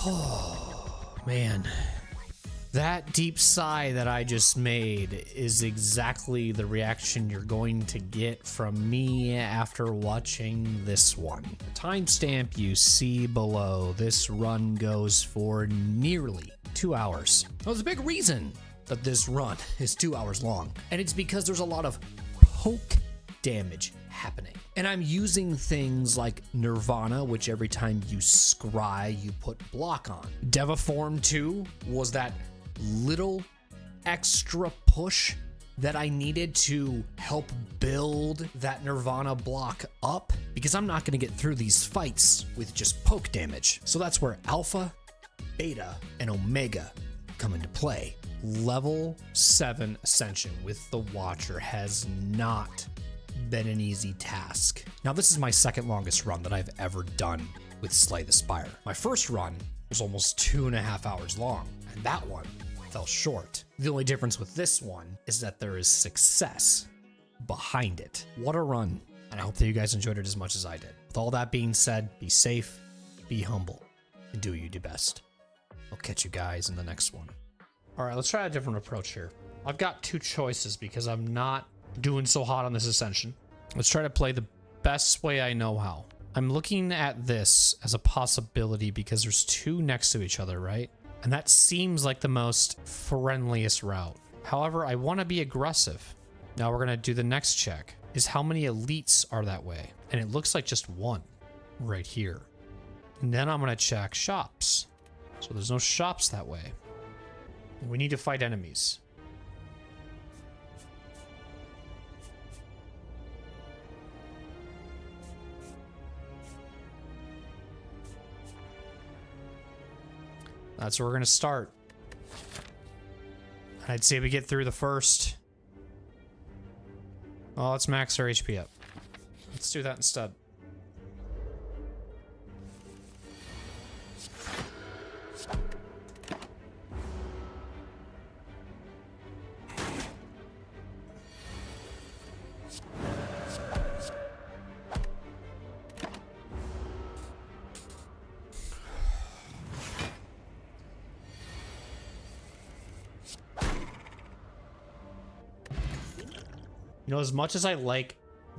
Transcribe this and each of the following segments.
Oh, man. That deep sigh that I just made is exactly the reaction you're going to get from me after watching this one. The timestamp you see below, this run goes for nearly 2 hours. There's a big reason that this run is 2 hours long, and it's because there's a lot of poke damage happening. And I'm using things like Nirvana, which every time you scry, you put block on. Deviform 2 was that little extra push that I needed to help build that Nirvana block up, because I'm not going to get through these fights with just poke damage. So that's where Alpha, Beta, and Omega come into play. Level 7 Ascension with the Watcher has not been an easy task. Now, this is my second longest run that I've ever done with Slay the Spire. My first run was almost 2.5 hours long, and that one fell short. The only difference with this one is that there is success behind it. What a run. And I hope that you guys enjoyed it as much as I did. With all that being said, be safe, be humble, and do what you do best. I'll catch you guys in the next one. All right, let's try a different approach here. I've got two choices because I'm not doing so hot on this Ascension. Let's try to play the best way I know how. I'm looking at this as a possibility because there's two next to each other, right? And that seems like the most friendliest route. However, I want to be aggressive. Now we're going to do the next check, is how many elites are that way? And it looks like just one right here. And then I'm going to check shops. So there's no shops that way. We need to fight enemies. That's where we're going to start. I'd say we get through the first. Well, let's max our HP up. Let's do that instead. You know, as much as I like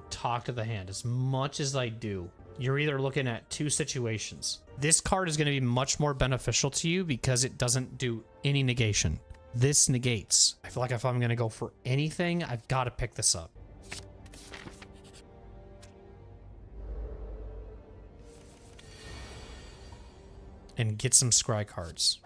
Talk to the Hand, as much as I do, you're either looking at two situations. This card is going to be much more beneficial to you because it doesn't do any negation. This negates. I feel like if I'm going to go for anything, I've got to pick this up. And get some scry cards.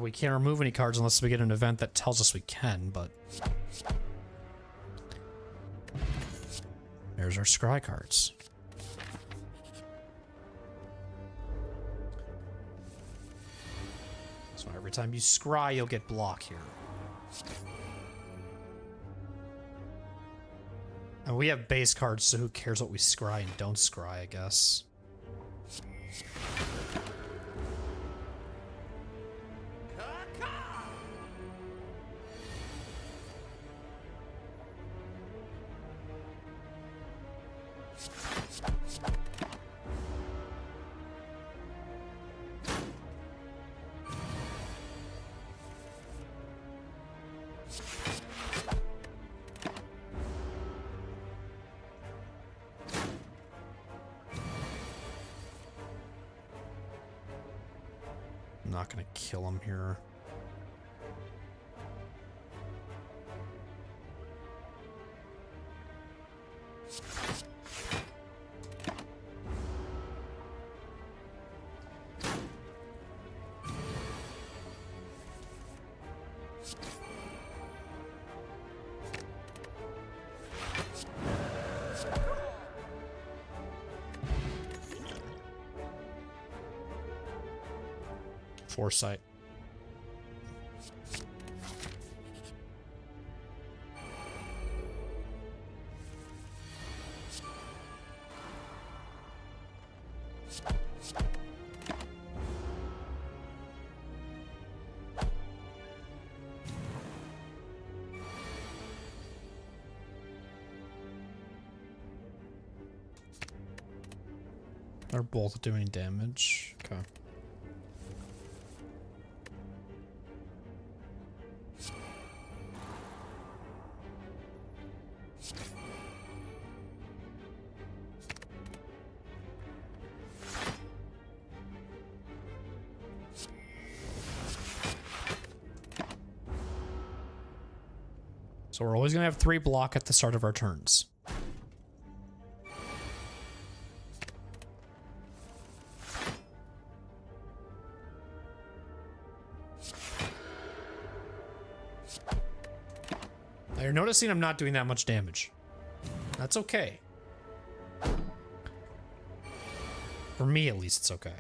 We can't remove any cards unless we get an event that tells us we can, but there's our scry cards. So every time you scry, you'll get block here. And we have base cards, so who cares what we scry and don't scry, I guess. I'm not gonna kill him here. Foresight. They're both doing damage. Okay. So we're always going to have 3 block at the start of our turns. Now you're noticing I'm not doing that much damage. That's okay. For me, at least, it's okay.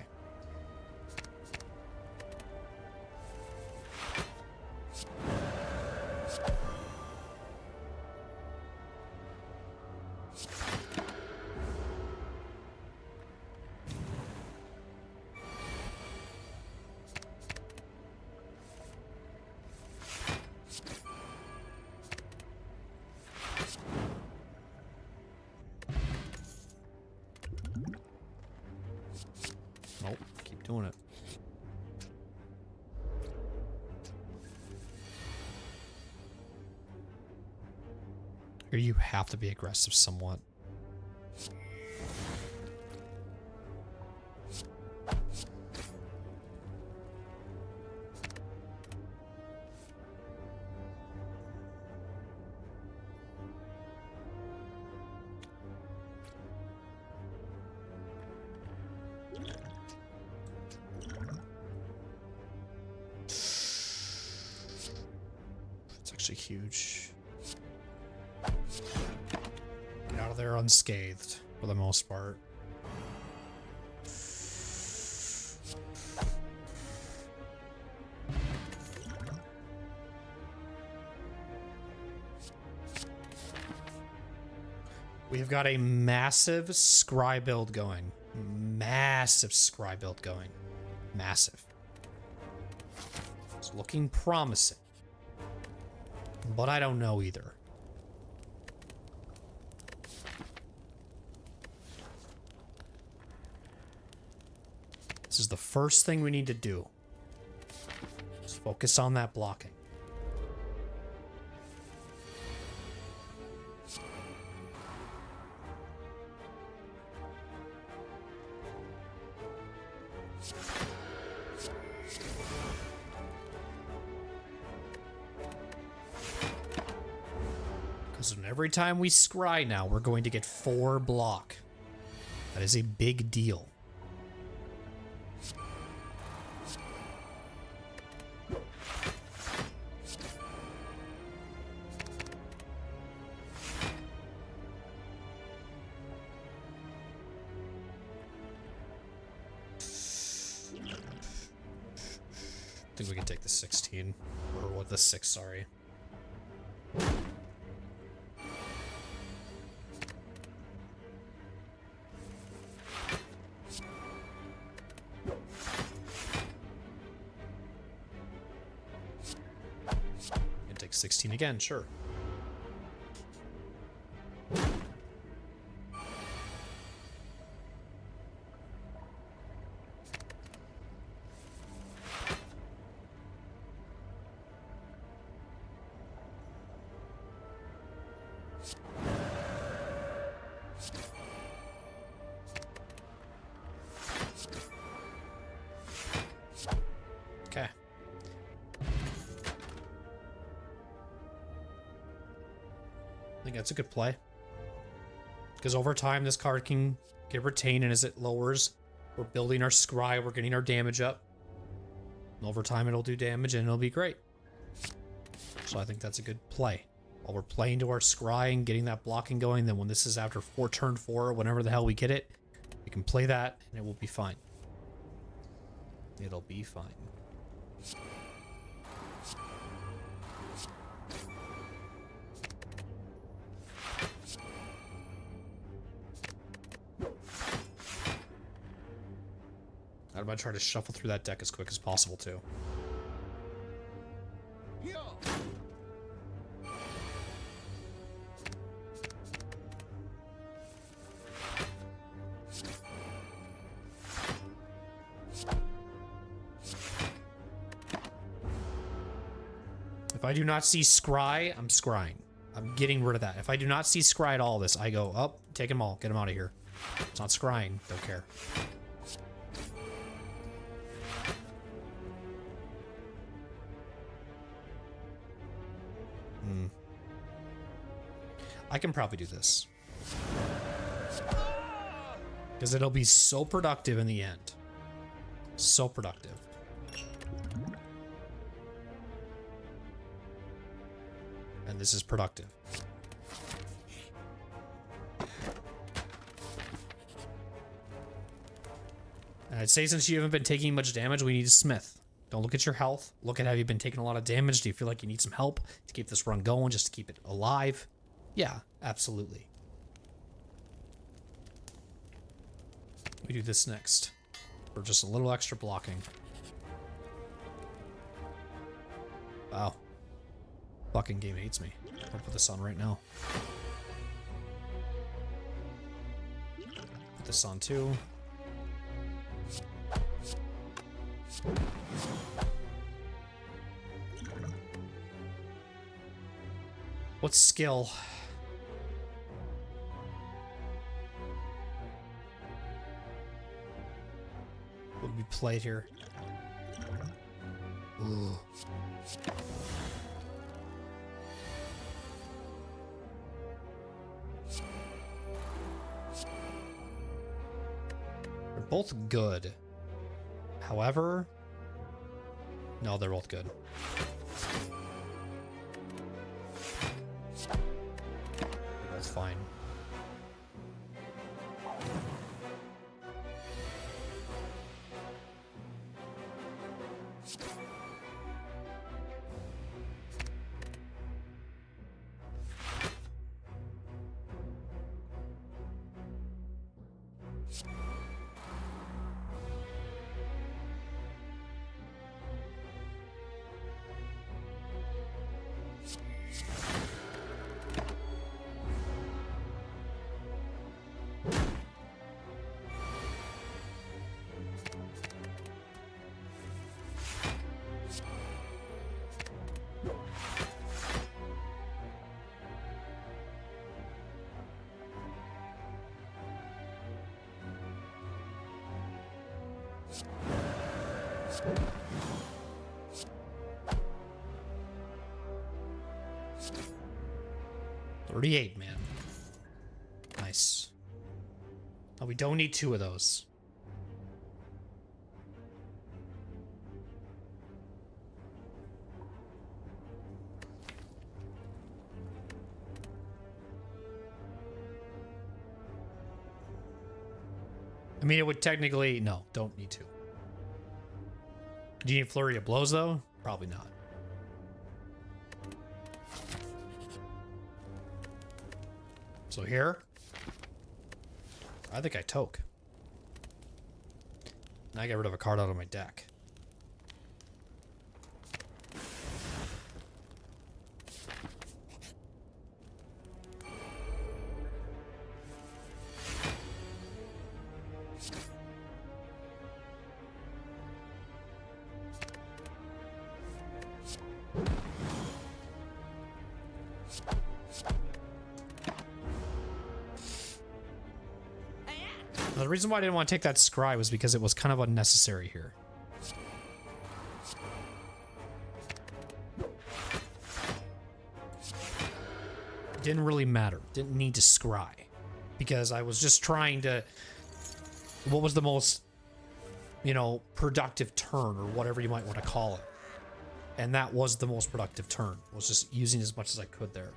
Nope, keep doing it. Here you have to be aggressive somewhat. It's actually huge. Get out of there unscathed, for the most part. We've got a massive scry build going. Massive scry build going. Massive. It's looking promising. But I don't know either. This is the first thing we need to do. Just focus on that blocking. Because every time we scry now, we're going to get 4 block. That is a big deal. I think we can take the 16. Or what, the 6, sorry. Can take 16 again, sure. Okay. I think that's a good play. Because over time, this card can get retained, and as it lowers, we're building our scry, we're getting our damage up. And over time, it'll do damage, and it'll be great. So I think that's a good play. While we're playing to our scry and getting that blocking going, then when this is after turn 4, whenever the hell we get it, we can play that, and it will be fine. It'll be fine. I'm gonna try to shuffle through that deck as quick as possible, too. If I do not see scry, I'm scrying. I'm getting rid of that. If I do not see scry at all this, I go up, take them all, get them out of here. It's not scrying, don't care. I can probably do this. Because it'll be so productive in the end. So productive. And this is productive. And I'd say since you haven't been taking much damage, we need a smith. Don't look at your health. Look at have you been taking a lot of damage. Do you feel like you need some help to keep this run going, just to keep it alive? Yeah, absolutely. We do this next. For just a little extra blocking. Wow. Fucking game hates me. I'll put this on right now. Put this on too. What skill? Would be played here? Ooh. They're both good. However, no, they're both good. That's fine. $38, man. Nice. Oh, we don't need two of those. I mean, it would technically... No, don't need to. Do you need Flurry of Blows, though? Probably not. So here, I think I toke. Now I get rid of a card out of my deck. The reason why I didn't want to take that scry was because it was kind of unnecessary here. It didn't really matter. Didn't need to scry. Because I was just trying to... What was the most, you know, productive turn, or whatever you might want to call it. And that was the most productive turn. Was just using as much as I could there.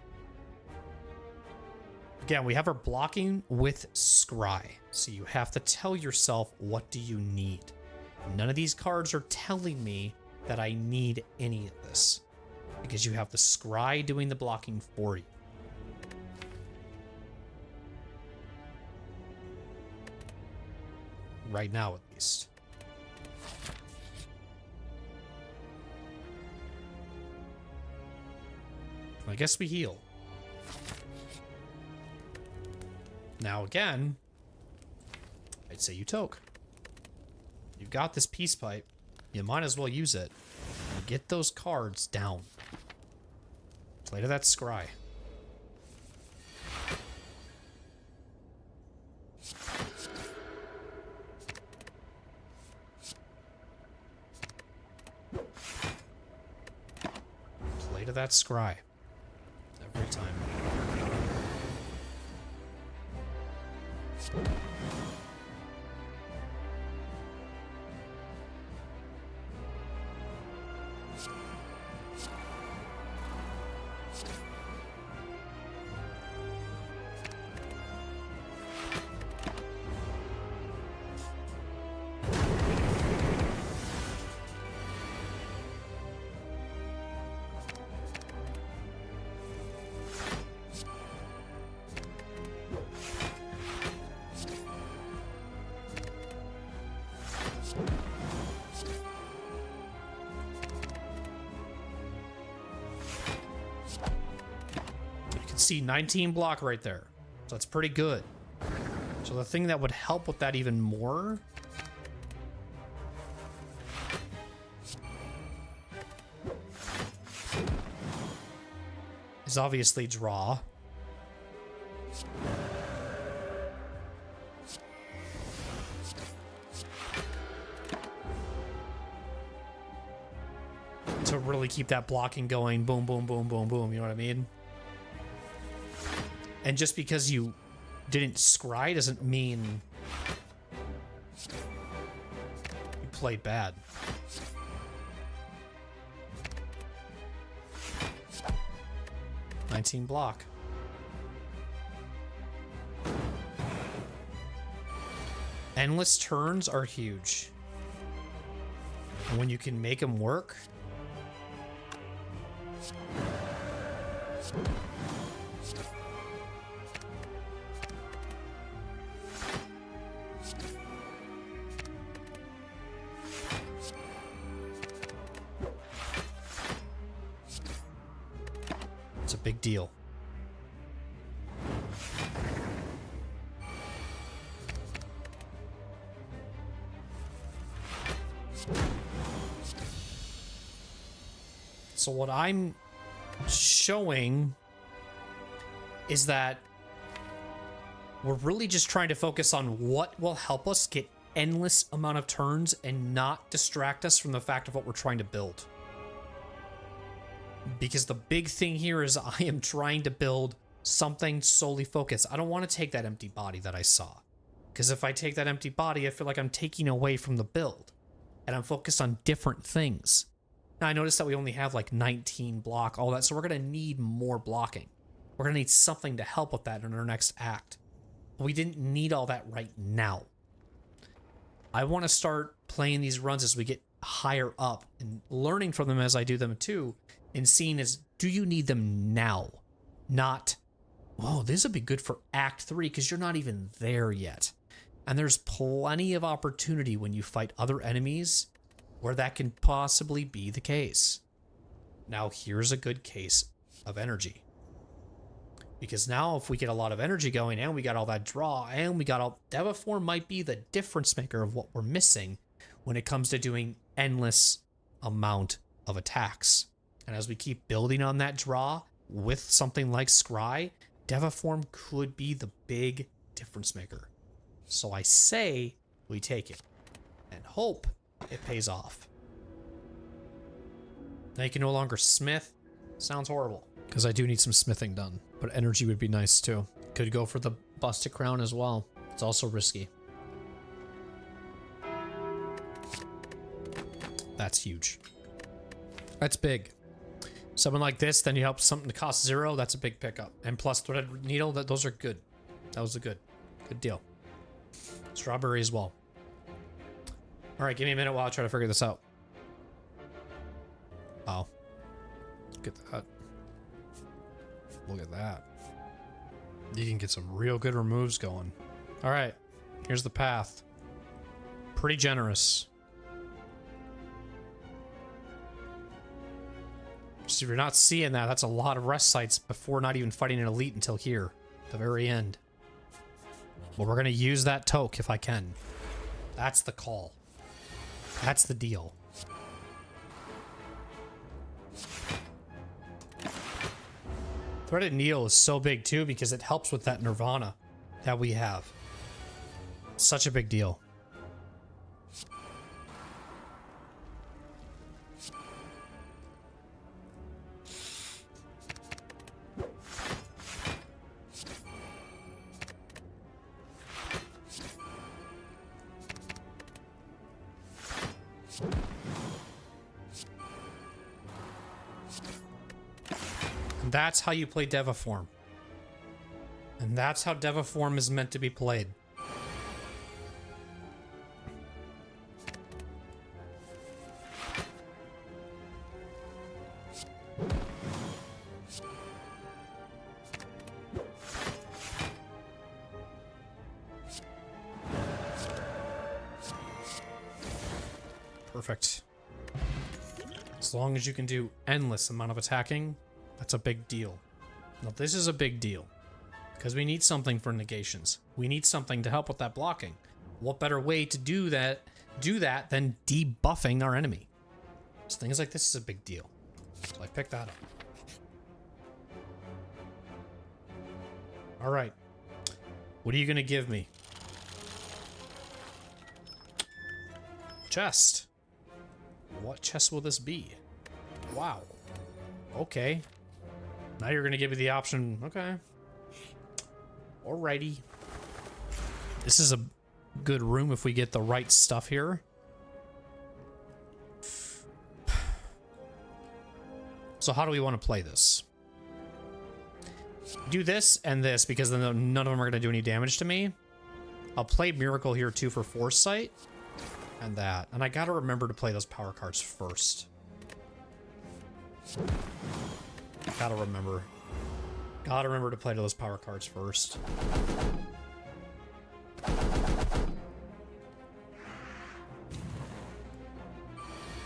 Again, we have our blocking with scry. So you have to tell yourself, what do you need? None of these cards are telling me that I need any of this. Because you have the scry doing the blocking for you. Right now, at least. I guess we heal. Now again, I'd say you toke. You've got this peace pipe. You might as well use it. And get those cards down. Play to that scry. Play to that scry. Every time. See 19 block right there, so that's pretty good. So the thing that would help with that even more is obviously draw. To really keep that blocking going, boom, boom, boom, boom, boom, you know what I mean? And just because you didn't scry doesn't mean you played bad. $19 block. Endless turns are huge. And when you can make them work, it's a big deal. So what I'm showing is that we're really just trying to focus on what will help us get endless amount of turns and not distract us from the fact of what we're trying to build. Because the big thing here is I am trying to build something solely focused. I don't want to take that empty body that I saw. Because if I take that empty body, I feel like I'm taking away from the build. And I'm focused on different things. Now, I noticed that we only have like 19 block, all that, so we're going to need more blocking. We're going to need something to help with that in our next act. But we didn't need all that right now. I want to start playing these runs as we get higher up and learning from them as I do them too, and seeing as, do you need them now? Not, oh, this would be good for Act 3 because you're not even there yet. And there's plenty of opportunity when you fight other enemies where that can possibly be the case. Now, here's a good case of energy. Because now if we get a lot of energy going and we got all that draw and we got all... Devaform might be the difference maker of what we're missing when it comes to doing endless amount of attacks. And as we keep building on that draw with something like Scry, Devaform could be the big difference maker. So I say we take it and hope it pays off. Now you can no longer smith. Sounds horrible. Because I do need some smithing done. But energy would be nice too. Could go for the busted crown as well. It's also risky. That's huge. That's big. Something like this, then you help something to cost 0. That's a big pickup. And plus threaded needle, those are good. That was a good deal. Strawberry as well. All right, give me a minute while I try to figure this out. Oh. Look at that. Look at that. You can get some real good removes going. All right, here's the path. Pretty generous. So if you're not seeing that, that's a lot of rest sites before not even fighting an elite until here, the very end. But we're going to use that toke if I can. That's the call. That's the deal. Threaded needle is so big too because it helps with that nirvana that we have. Such a big deal. And that's how you play Deviform. And that's how Deviform is meant to be played. Perfect. As long as you can do endless amount of attacking, that's a big deal. Now this is a big deal because we need something for negations. We need something to help with that blocking. What better way to do that than debuffing our enemy? So things like this is a big deal. So I picked that up. All right. What are you going to give me? Chest. What chest will this be? Wow. Okay. Now you're going to give me the option. Okay. Alrighty. This is a good room if we get the right stuff here. So how do we want to play this? Do this and this because then none of them are going to do any damage to me. I'll play Miracle here too for Foresight. And that. And I gotta remember to play those power cards first. Gotta remember. Gotta remember to play those power cards first.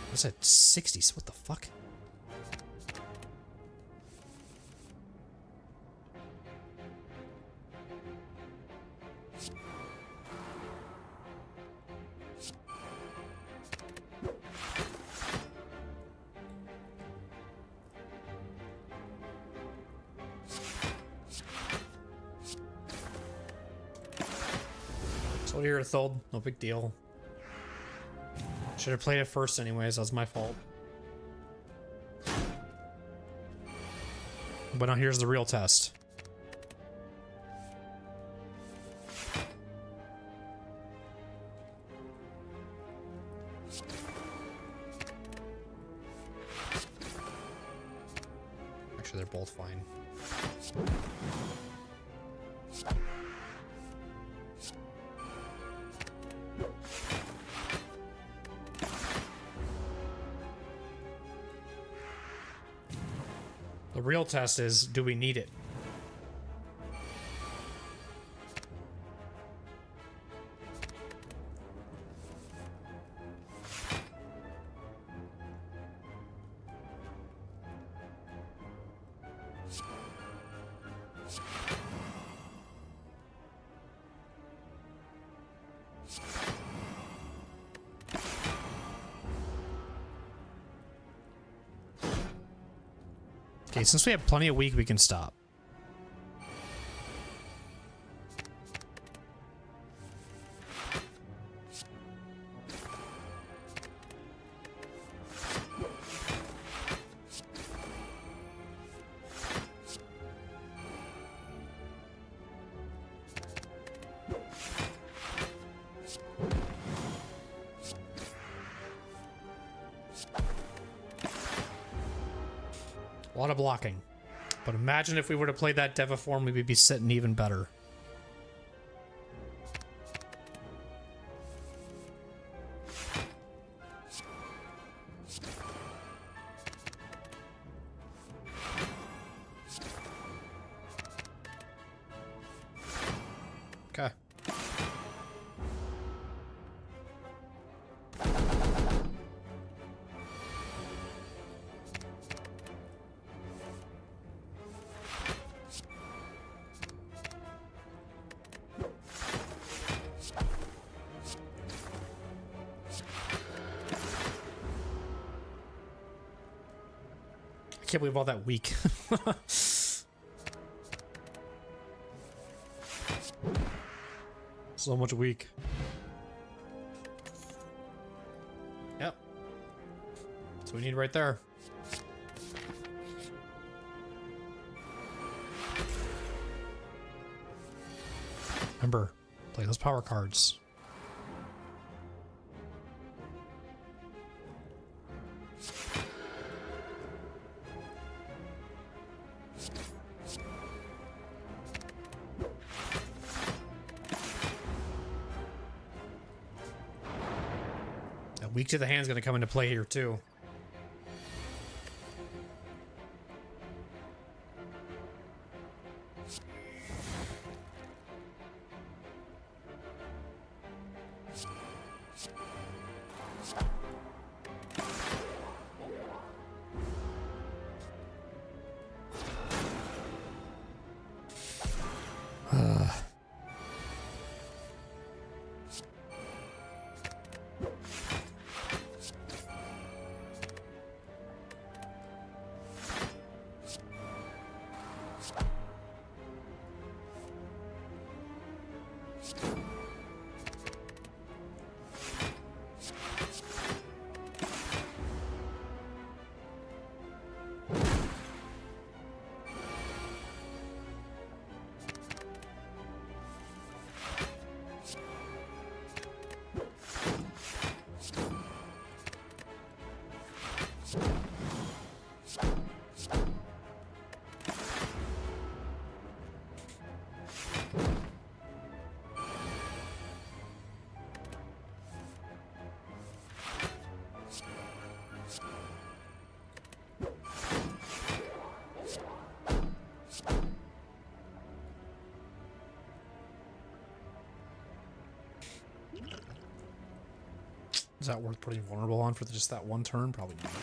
What's that? 60s? What the fuck? So here, Thold. No big deal. Should have played it first anyways. That was my fault. But now here's the real test. Actually, they're both fine. The real test is, do we need it? Okay, since we have plenty of weak, we can stop. A lot of blocking. But imagine if we were to play that Deviform, we would be sitting even better. Okay. I can't believe all that weak. So much weak. Yep. That's what we need right there. Remember, play those power cards. That weak to the hand's gonna come into play here too. Is that worth putting vulnerable on for just that one turn? Probably not.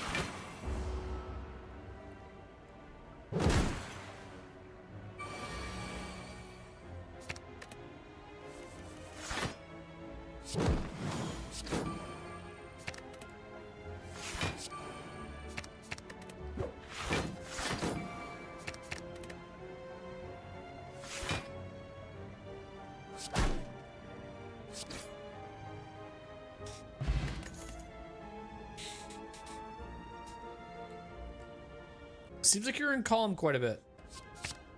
Seems like you're in calm quite a bit.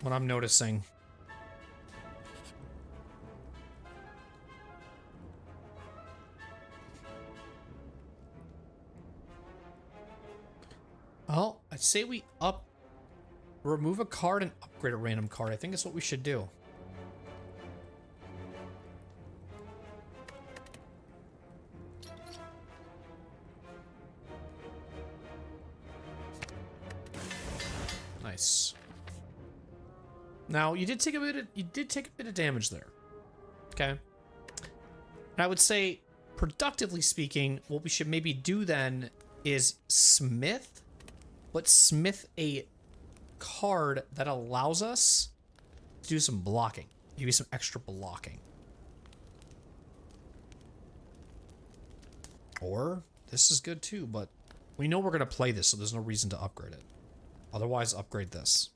What I'm noticing. Well, I'd say we remove a card and upgrade a random card. I think that's what we should do. Nice. Now you did take a bit of damage there. Okay. And I would say, productively speaking, what we should maybe do then is smith, but smith a card that allows us to do some blocking. Maybe some extra blocking. Or this is good too, but we know we're gonna play this, so there's no reason to upgrade it. Otherwise, upgrade this.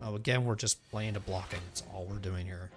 Oh, again, we're just playing to blocking. That's all we're doing here.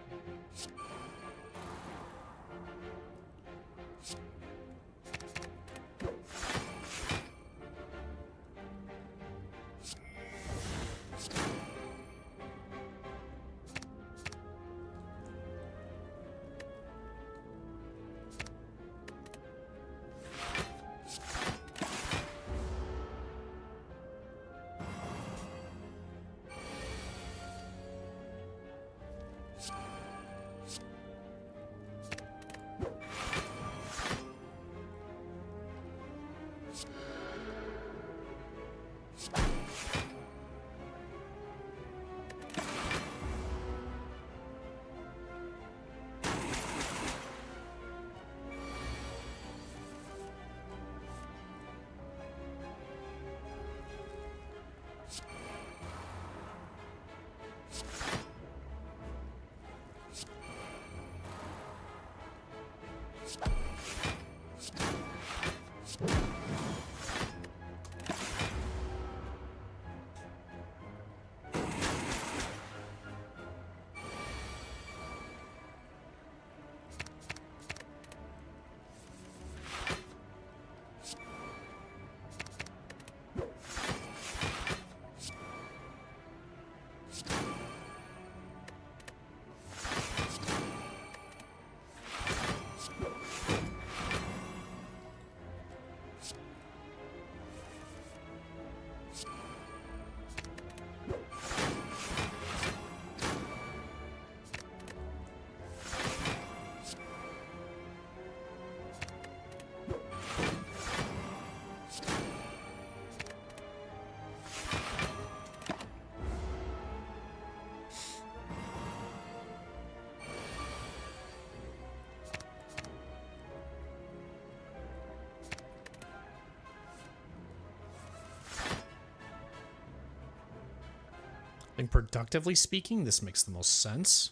think productively speaking, this makes the most sense.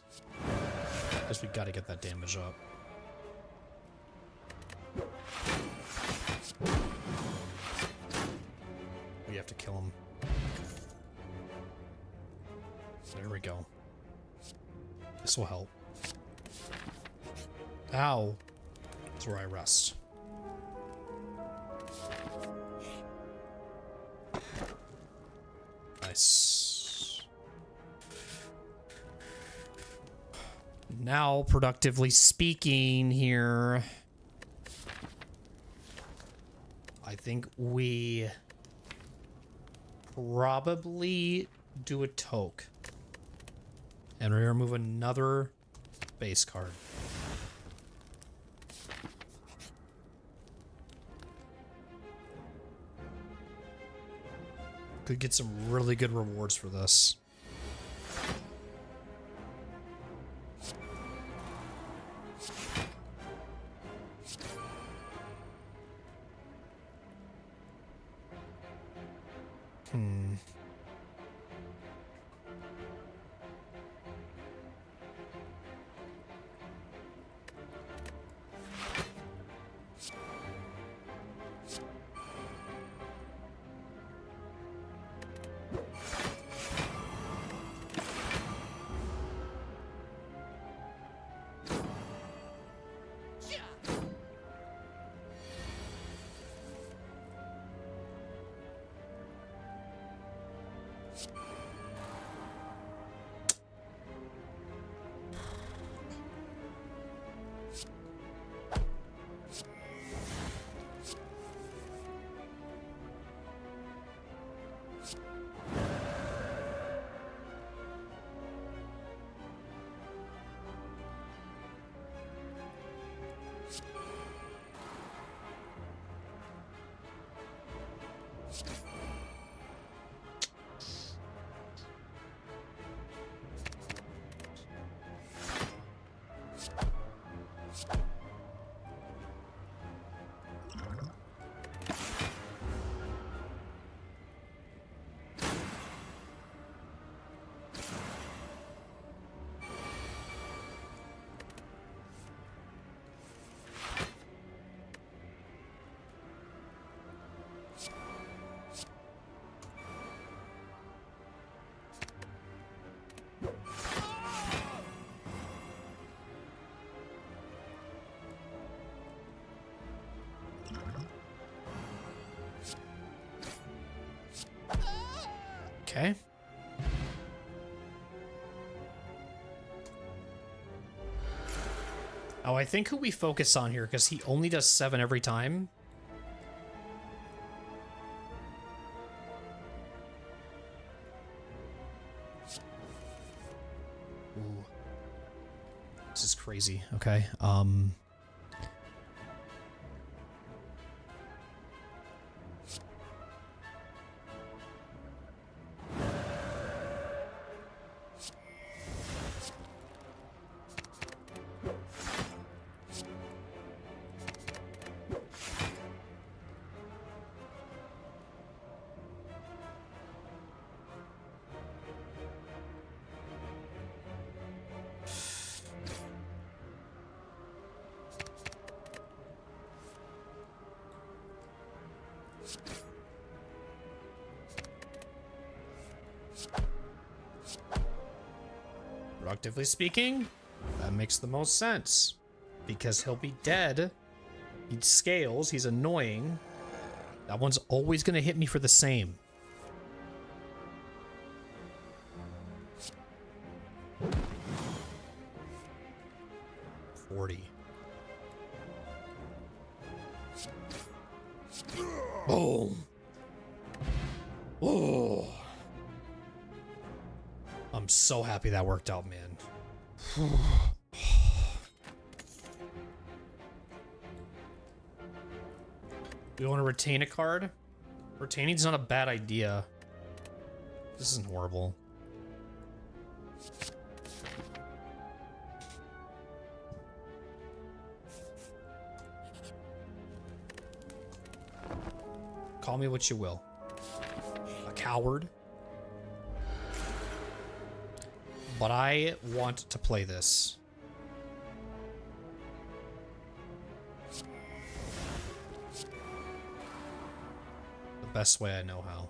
Because we gotta get that damage up. We have to kill him. There we go. This will help. Ow. That's where I rest. Nice. Now, productively speaking here, I think we probably do a toke. And we remove another base card. Could get some really good rewards for this. Okay. Oh, I think who we focus on here, because he only does 7 every time. Ooh. This is crazy. Okay. Productively speaking, that makes the most sense. Because he'll be dead. He scales, he's annoying. That one's always gonna hit me for the same. Boom. Oh. I'm so happy that worked out, man. We want to retain a card? Retaining's not a bad idea. This isn't horrible. Call me what you will. A coward. But I want to play this. The best way I know how.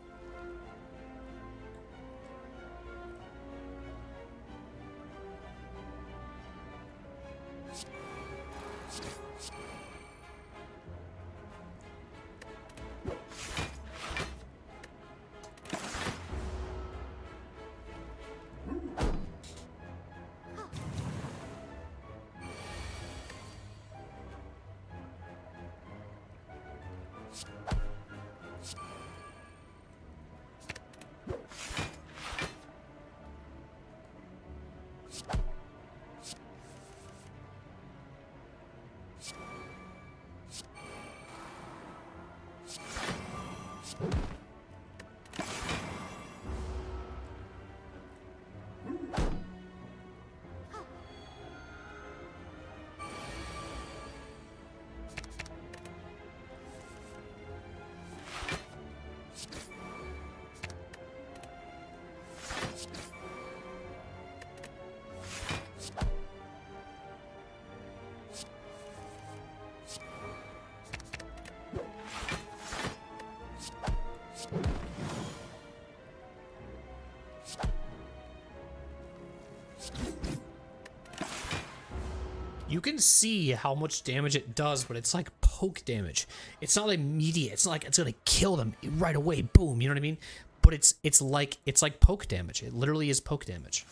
You can see how much damage it does, but it's like poke damage. It's not immediate. It's not like it's gonna kill them right away. Boom. You know what I mean? But it's like poke damage. It literally is poke damage.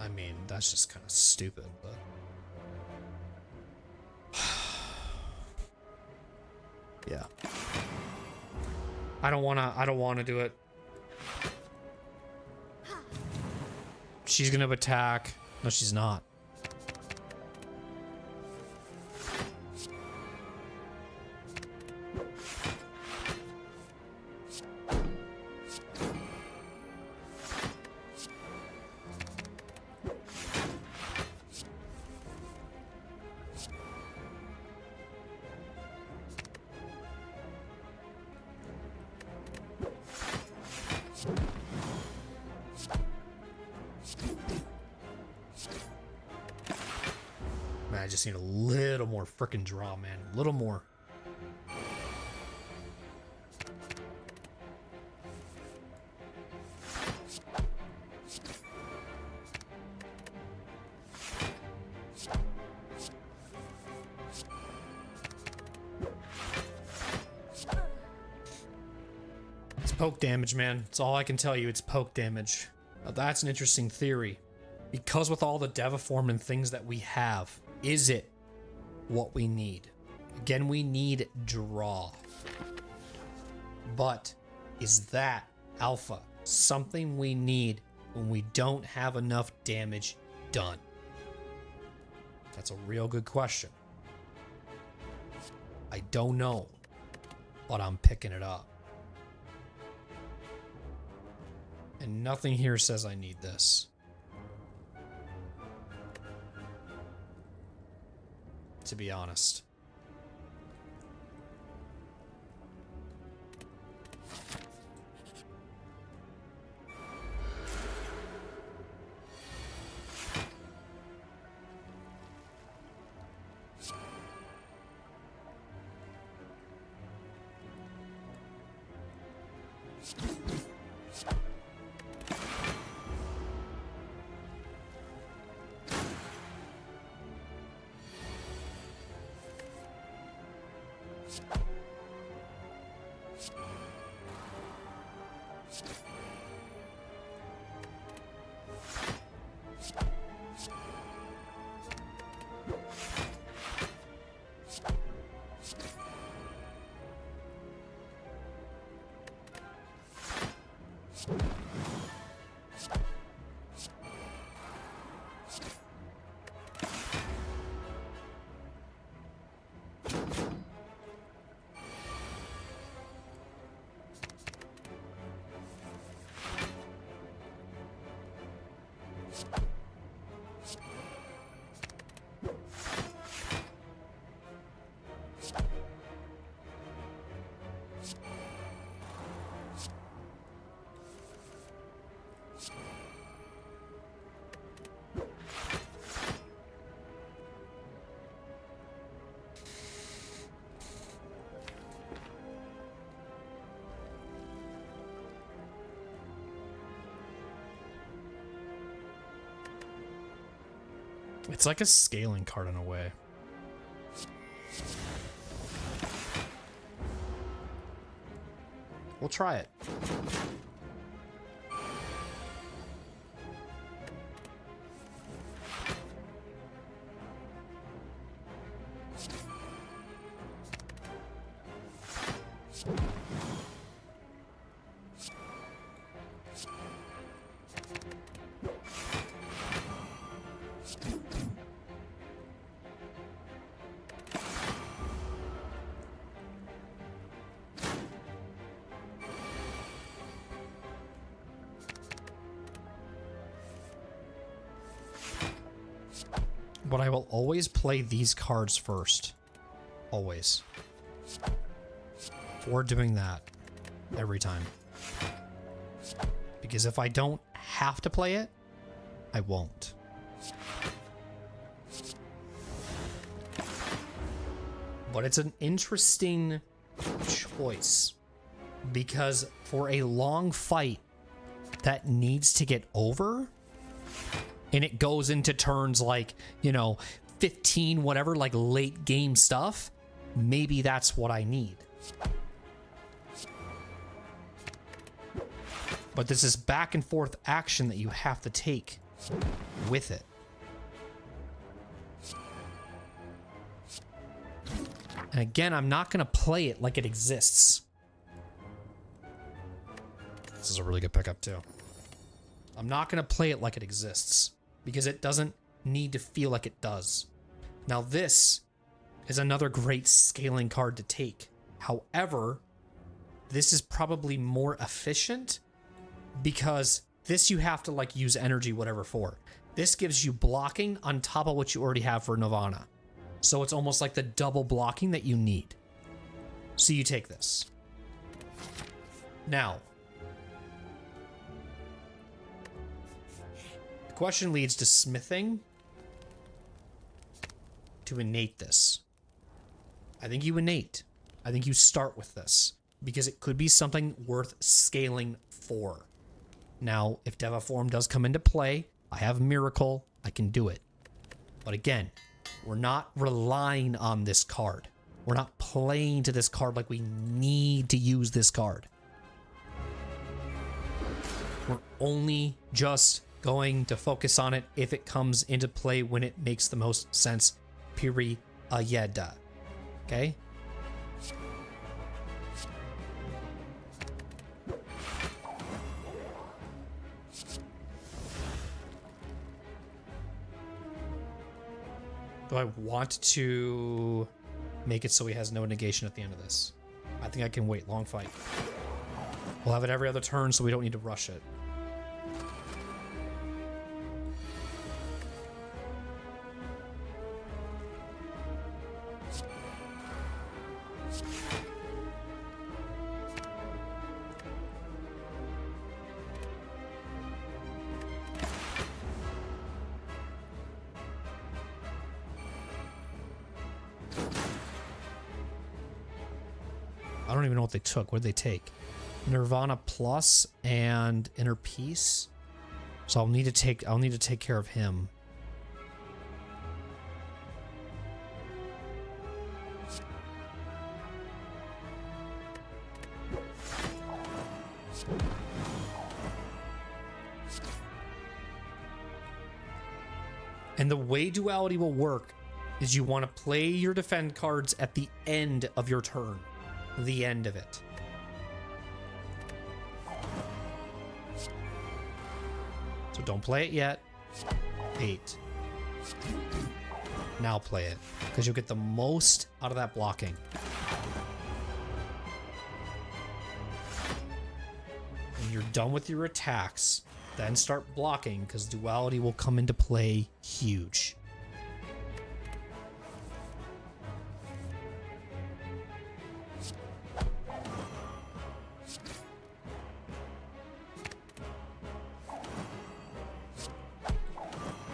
I mean, that's just kind of stupid, but. Yeah. I don't wanna do it. She's gonna attack. No, she's not. Man, I just need a little more frickin' draw, man. A little more. It's poke damage, man. That's all I can tell you. It's poke damage. Now, that's an interesting theory. Because with all the Deviform and things that we have, is it what we need? Again, we need draw. But is that alpha something we need when we don't have enough damage done? That's a real good question. I don't know, but I'm picking it up. And nothing here says I need this. To be honest. It's like a scaling card in a way. We'll try it. But I will always play these cards first. Always. Before doing that. Every time. Because if I don't have to play it, I won't. But it's an interesting choice. Because for a long fight that needs to get over, and it goes into turns like, you know, 15, whatever, like late game stuff, maybe that's what I need. But this is back and forth action that you have to take with it. And again, I'm not going to play it like it exists. This is a really good pickup too. I'm not going to play it like it exists because it doesn't need to feel like it does. Now this is another great scaling card to take. However, this is probably more efficient because this you have to like use energy whatever for. This gives you blocking on top of what you already have for Nirvana. So it's almost like the double blocking that you need. So you take this. Now, the question leads to smithing to innate this. I think you innate. I think you start with this because it could be something worth scaling for. Now, if Devaform does come into play, I have Miracle, I can do it. But again, we're not relying on this card. We're not playing to this card like we need to use this card. We're only just going to focus on it if it comes into play when it makes the most sense. Period. Okay? Do I want to make it so he has no negation at the end of this? I think I can wait. Long fight. We'll have it every other turn so we don't need to rush it. I don't even know what they took. What did they take? Nirvana Plus and Inner Peace. So I'll need to take care of him. And the way duality will work is you want to play your defend cards at the end of your turn. The end of it. So don't play it yet. 8. Now play it, because you'll get the most out of that blocking. When you're done with your attacks, then start blocking, because duality will come into play huge.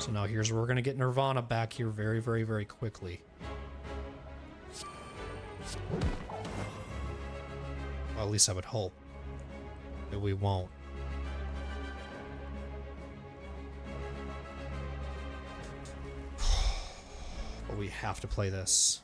So now here's where we're going to get Nirvana back here very, very, very quickly. Well, at least I would hope that we won't. But we have to play this.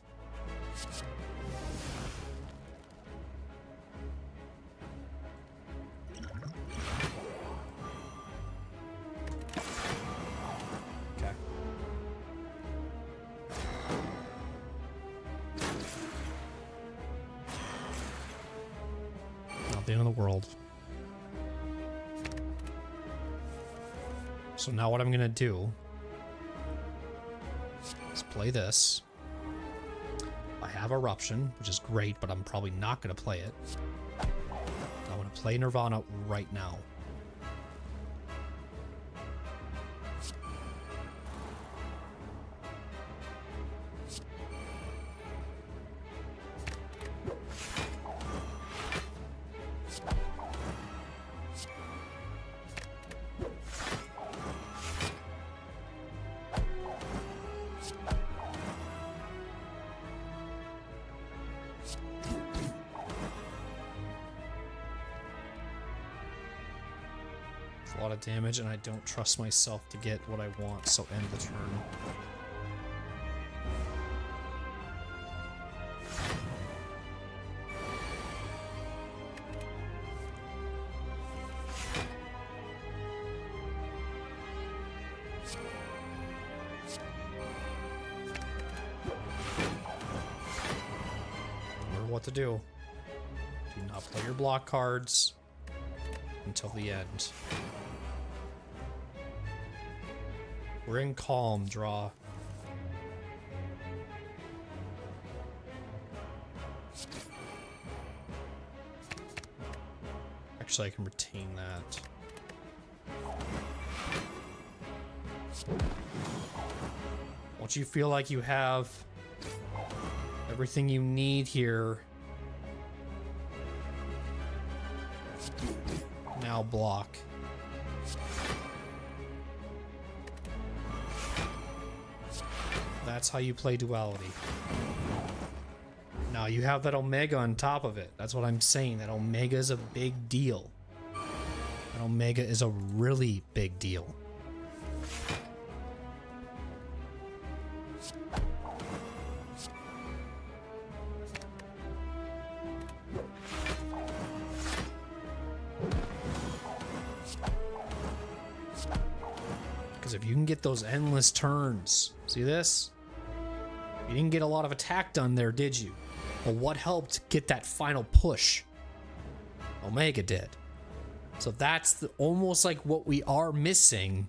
Okay. Not the end of the world. So now what I'm gonna do is play this. I have Eruption, which is great, but I'm probably not gonna play it. I want to play Nirvana right now. A lot of damage, and I don't trust myself to get what I want, so end the turn. Remember what to do. Do not play your block cards until the end. We're in calm, draw. Actually, I can retain that. Once you feel like you have everything you need here, now block. That's how you play duality. Now you have that Omega on top of it. That's what I'm saying. That Omega is a big deal. That Omega is a really big deal. Because if you can get those endless turns, see this? You didn't get a lot of attack done there, did you? But what helped get that final push? Omega did. So that's almost like what we are missing.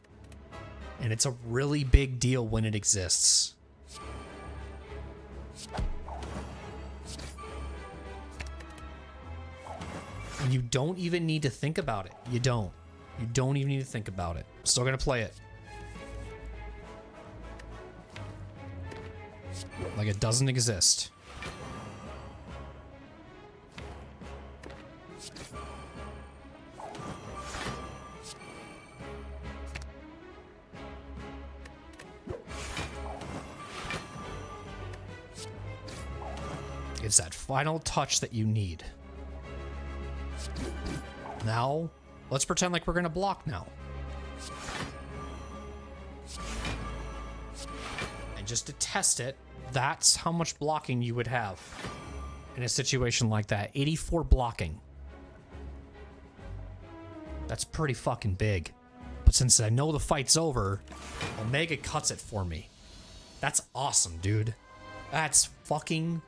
And it's a really big deal when it exists. And you don't even need to think about it. You don't. You don't even need to think about it. Still gonna play it. Like it doesn't exist. It's that final touch that you need. Now, let's pretend like we're gonna block now. And just to test it, that's how much blocking you would have in a situation like that. 84 blocking. That's pretty fucking big. But since I know the fight's over, Omega cuts it for me. That's awesome, dude. That's fucking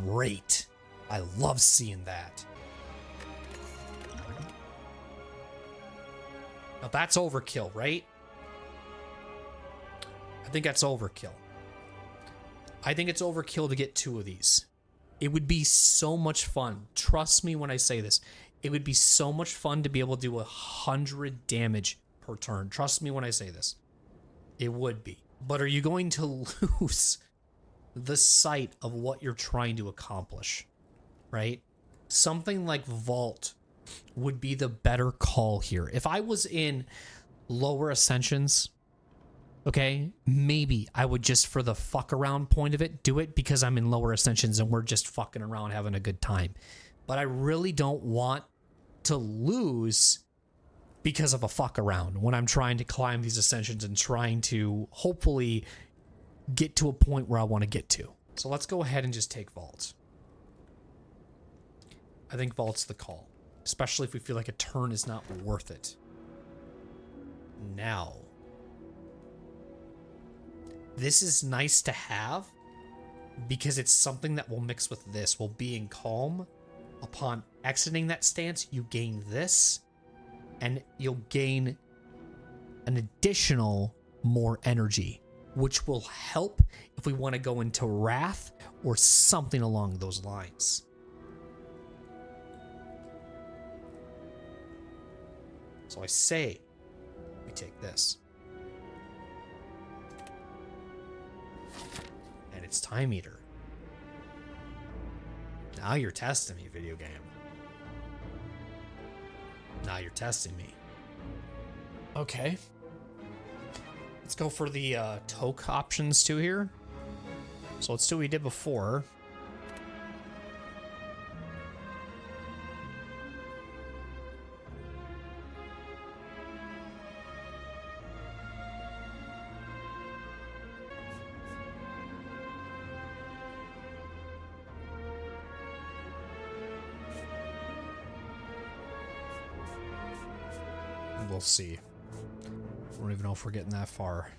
great. I love seeing that. Now that's overkill, right? I think that's overkill. I think it's overkill to get 2 of these. It would be so much fun. Trust me when I say this. It would be so much fun to be able to do 100 damage per turn. Trust me when I say this. It would be. But are you going to lose the sight of what you're trying to accomplish? Right? Something like Vault would be the better call here. If I was in lower ascensions, okay, maybe I would just, for the fuck around point of it, do it because I'm in lower ascensions and we're just fucking around having a good time. But I really don't want to lose because of a fuck around when I'm trying to climb these ascensions and trying to hopefully get to a point where I want to get to. So let's go ahead and just take Vault. I think Vault's the call, especially if we feel like a turn is not worth it. Now, this is nice to have because it's something that will mix with this. While being calm, upon exiting that stance, you gain this, and you'll gain an additional more energy, which will help if we want to go into Wrath or something along those lines. So I say we take this. And it's Time Eater. Now you're testing me, video game. Now you're testing me. Okay. Let's go for the toke options too here. So let's do what we did before. We'll see. I don't even know if we're getting that far.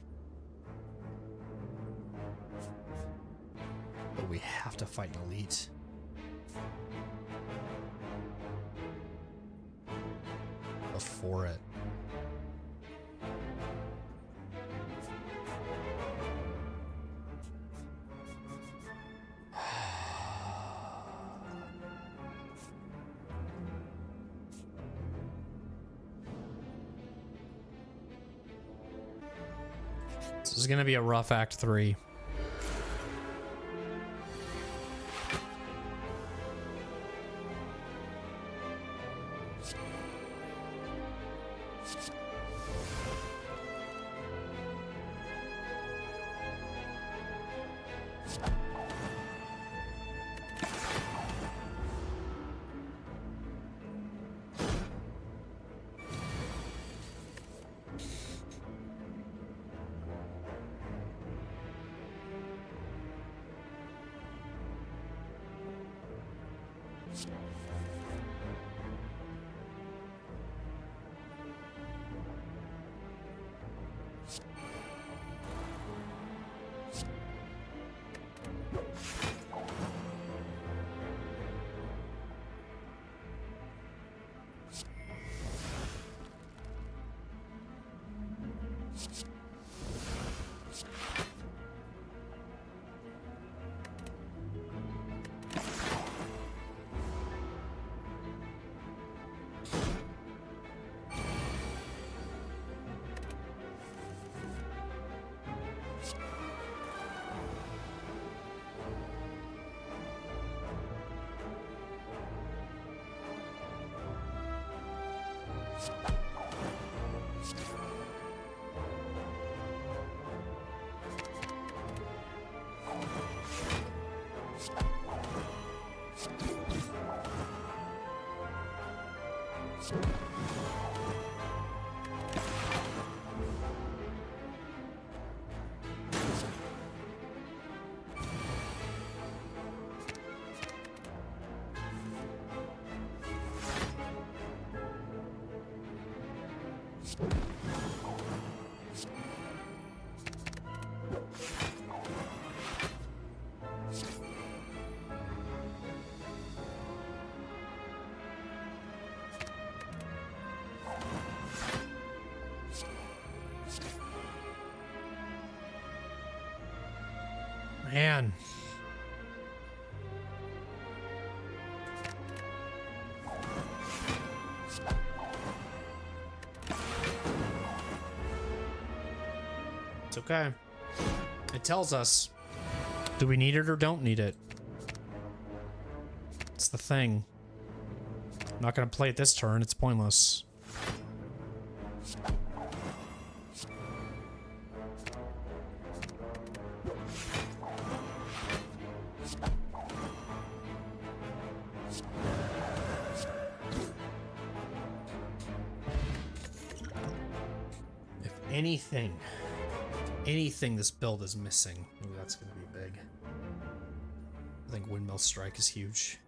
But we have to fight an elite. Before it. This is gonna be a rough Act 3. Man. It's okay. It tells us, do we need it or don't need it? It's the thing. I'm not going to play it this turn. It's pointless. Anything anything this build is missing, ooh, that's gonna be big. I think Windmill Strike is huge.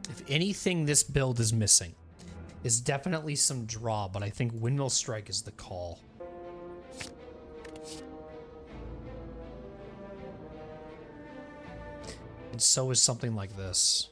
If anything this build is missing, is definitely some draw, but I think Windmill Strike is the call. And so is something like this.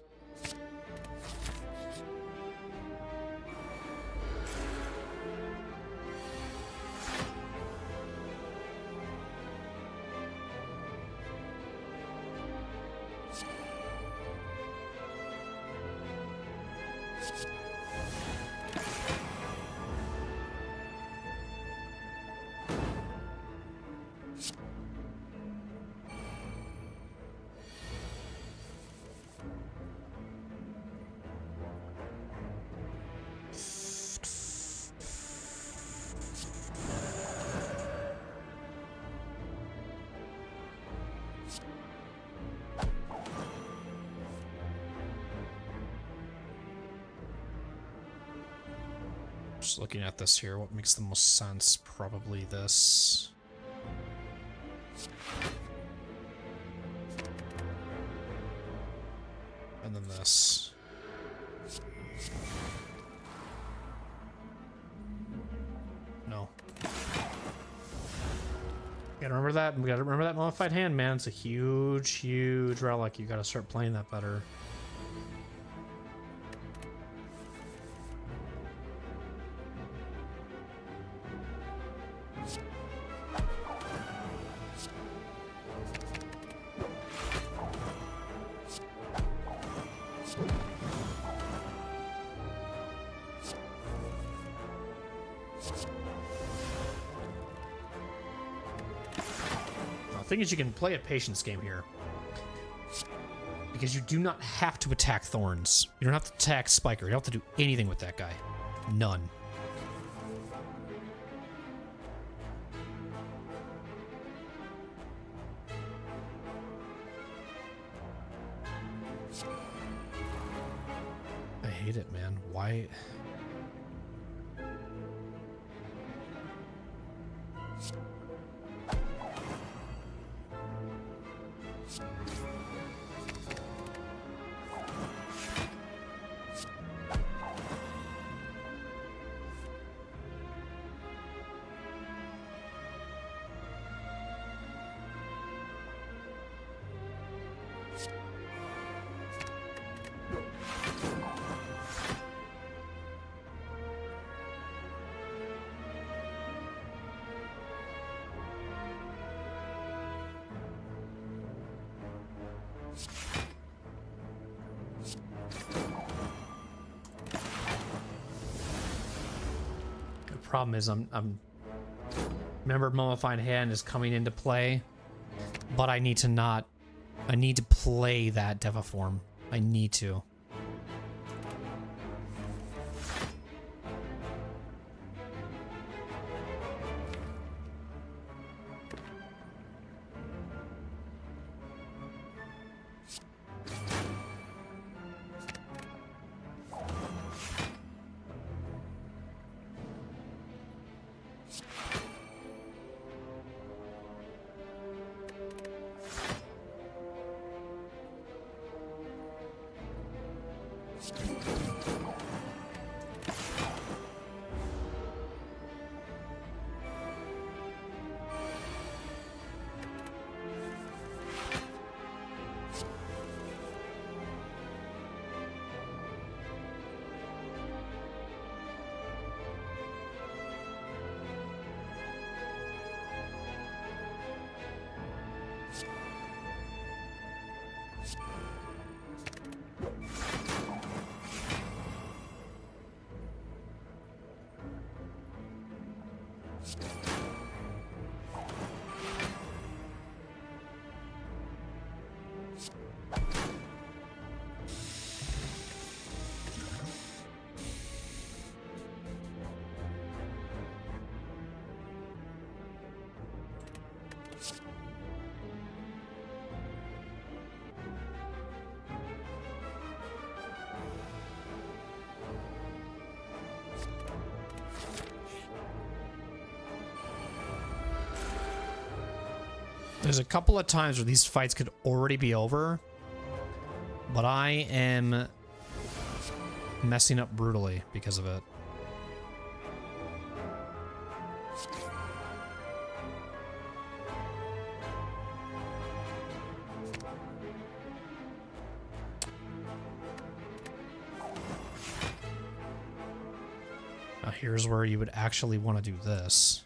Just looking at this here, what makes the most sense? Probably this. And then this. No. Gotta remember that. We gotta remember that modified hand, man. It's a huge, huge relic. You gotta start playing that better. The thing is, you can play a patience game here. Because you do not have to attack Thorns. You don't have to attack Spiker. You don't have to do anything with that guy. None. I hate it, man. Why? Problem is I'm remember Mummified Hand is coming into play, but I need to play that Devaform. I need to. There's a couple of times where these fights could already be over, but I am messing up brutally because of it. Now here's where you would actually want to do this.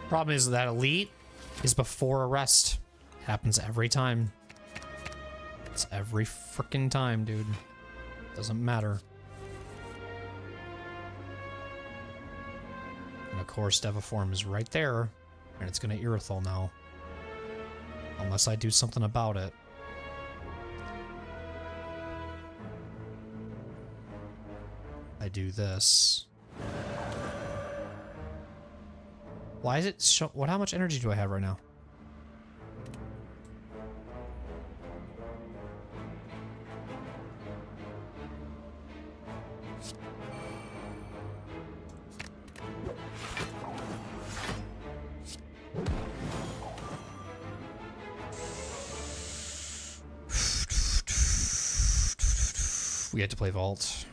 Problem is that elite is before arrest. Happens every time. It's every freaking time, dude. Doesn't matter. And of course, Deviform is right there, and it's gonna Irithol now. Unless I do something about it. I do this. Why is it show? What? How much energy do I have right now? We had to play Vault.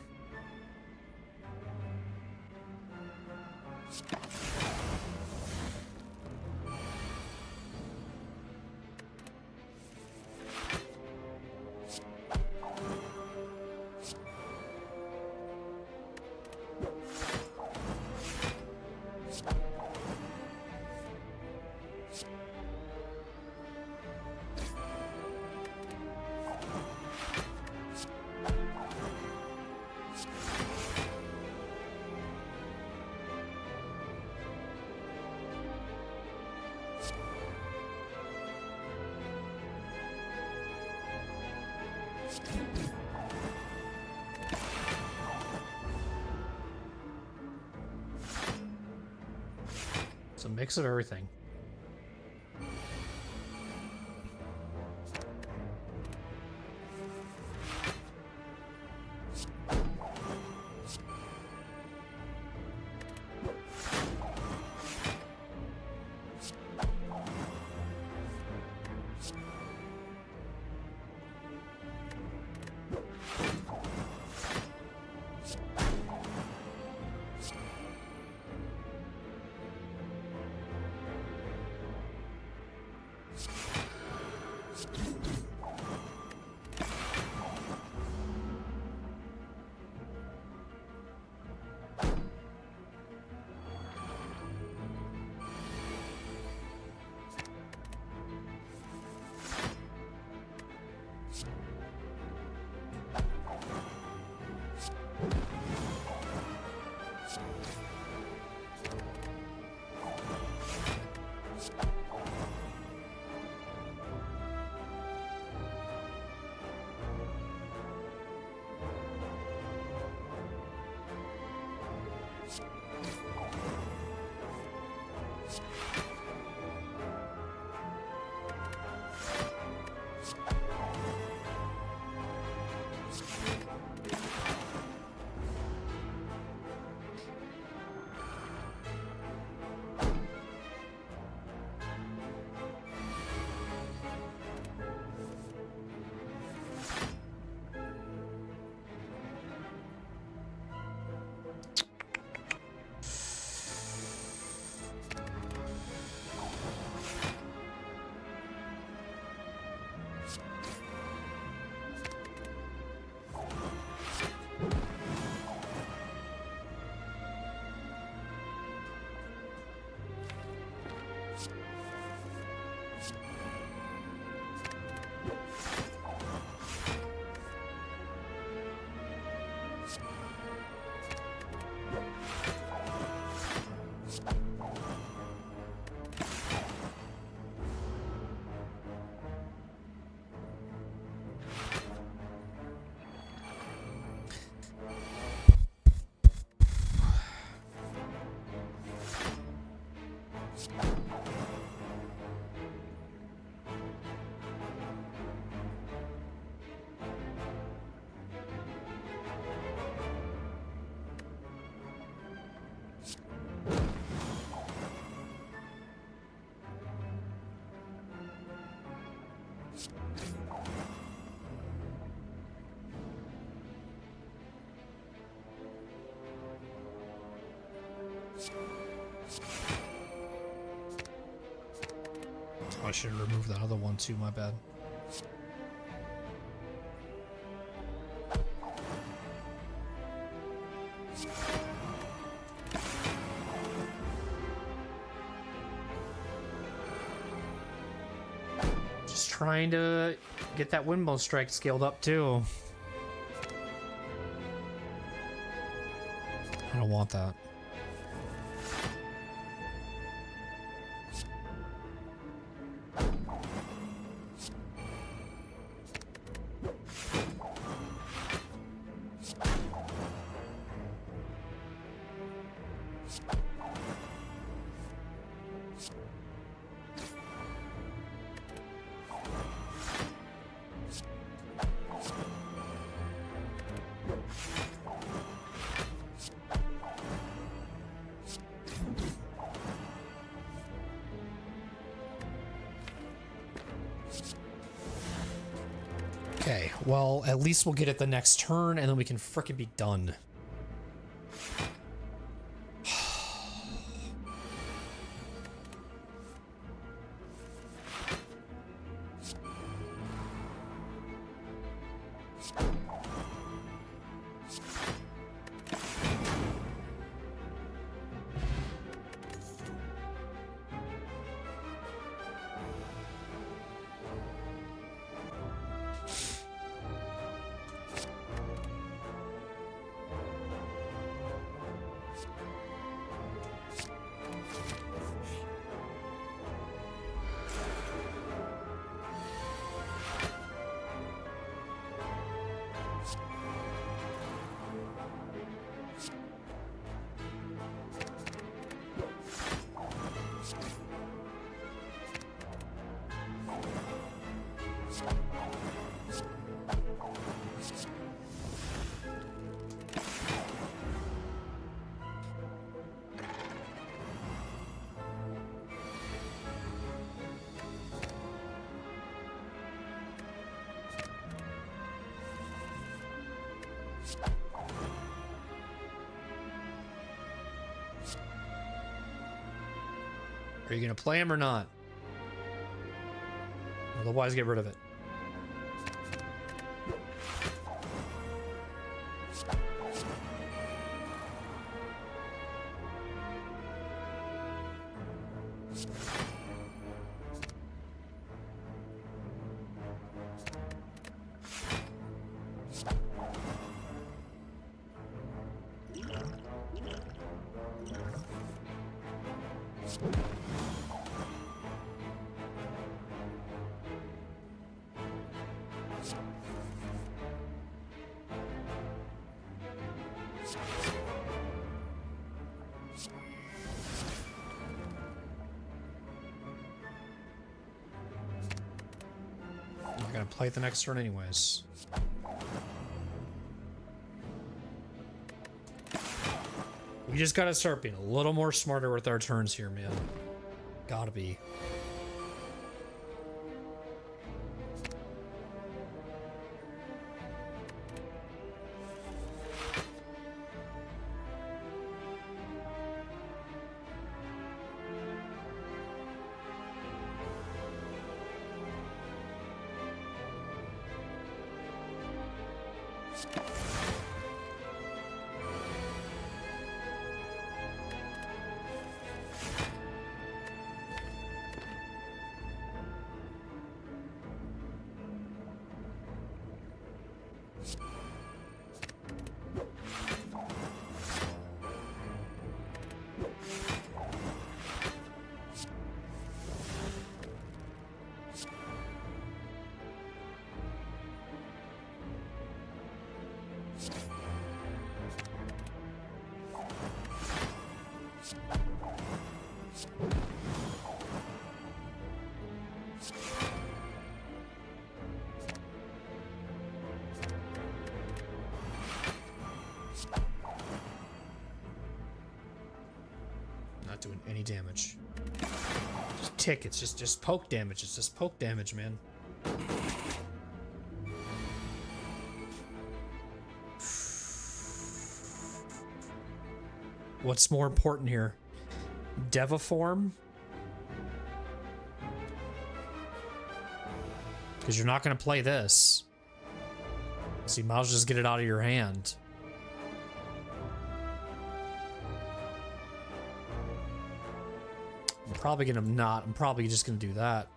It's a mix of everything. Oh, I should have removed that other one too, my bad. Just trying to get that windmill strike scaled up too. I don't want that. Okay, well, at least we'll get it the next turn, and then we can frickin' be done. Are you gonna play him or not? Otherwise, get rid of it. I'm gonna play it the next turn anyways. We just gotta start being a little more smarter with our turns here, man. Gotta be. Not doing any damage. Just tick, it's just poke damage. It's just poke damage, man. What's more important here? Deviform? Because you're not going to play this. So you might as well just get it out of your hand. I'm probably going to not. I'm probably just going to do that.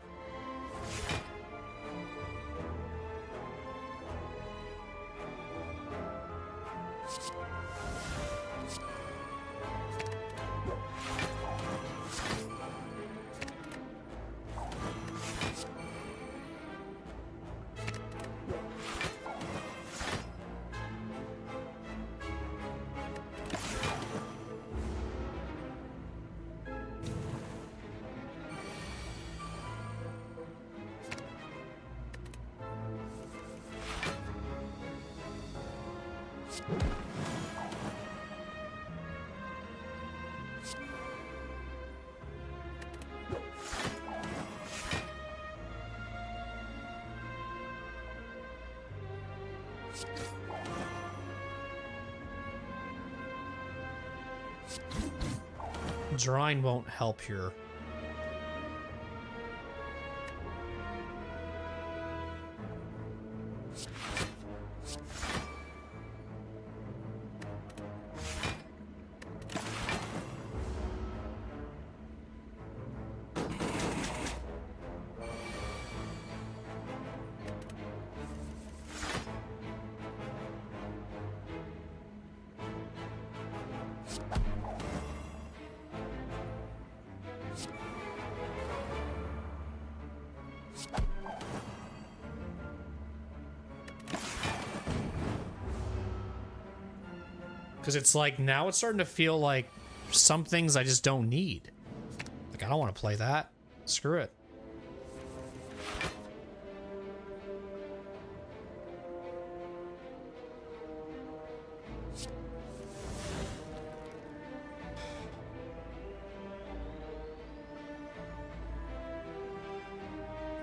Drawing won't help here. Because it's like, now it's starting to feel like some things I just don't need. Like, I don't want to play that. Screw it.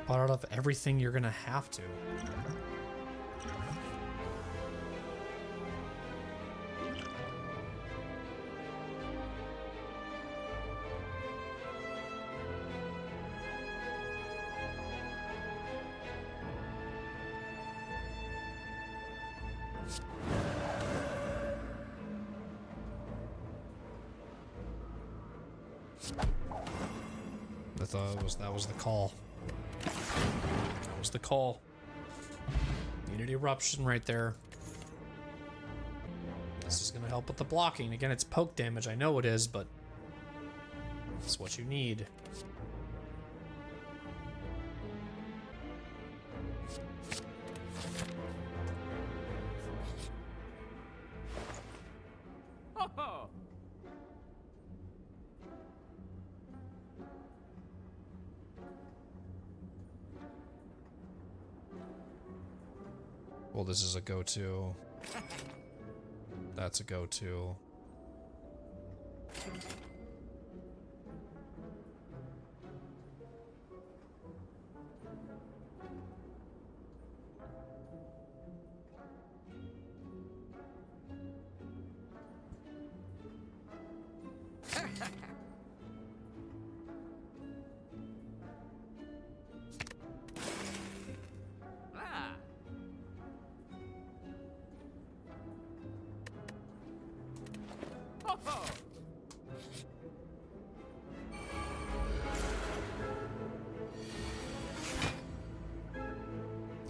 But out of everything, you're gonna have to. I thought that was the call. That was the call. Needed eruption right there. This is gonna help with the blocking. Again, it's poke damage. I know it is, but it's what you need. Well, this is a go-to. That's a go-to.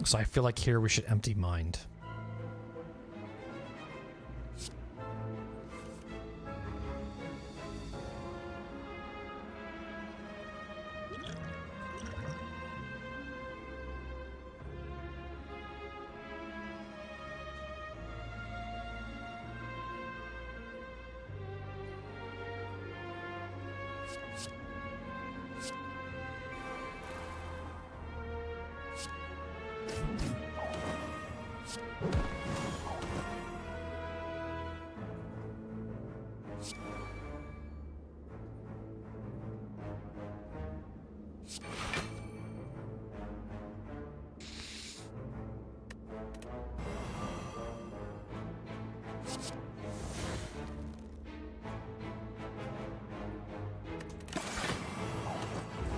So I feel like here we should empty mind.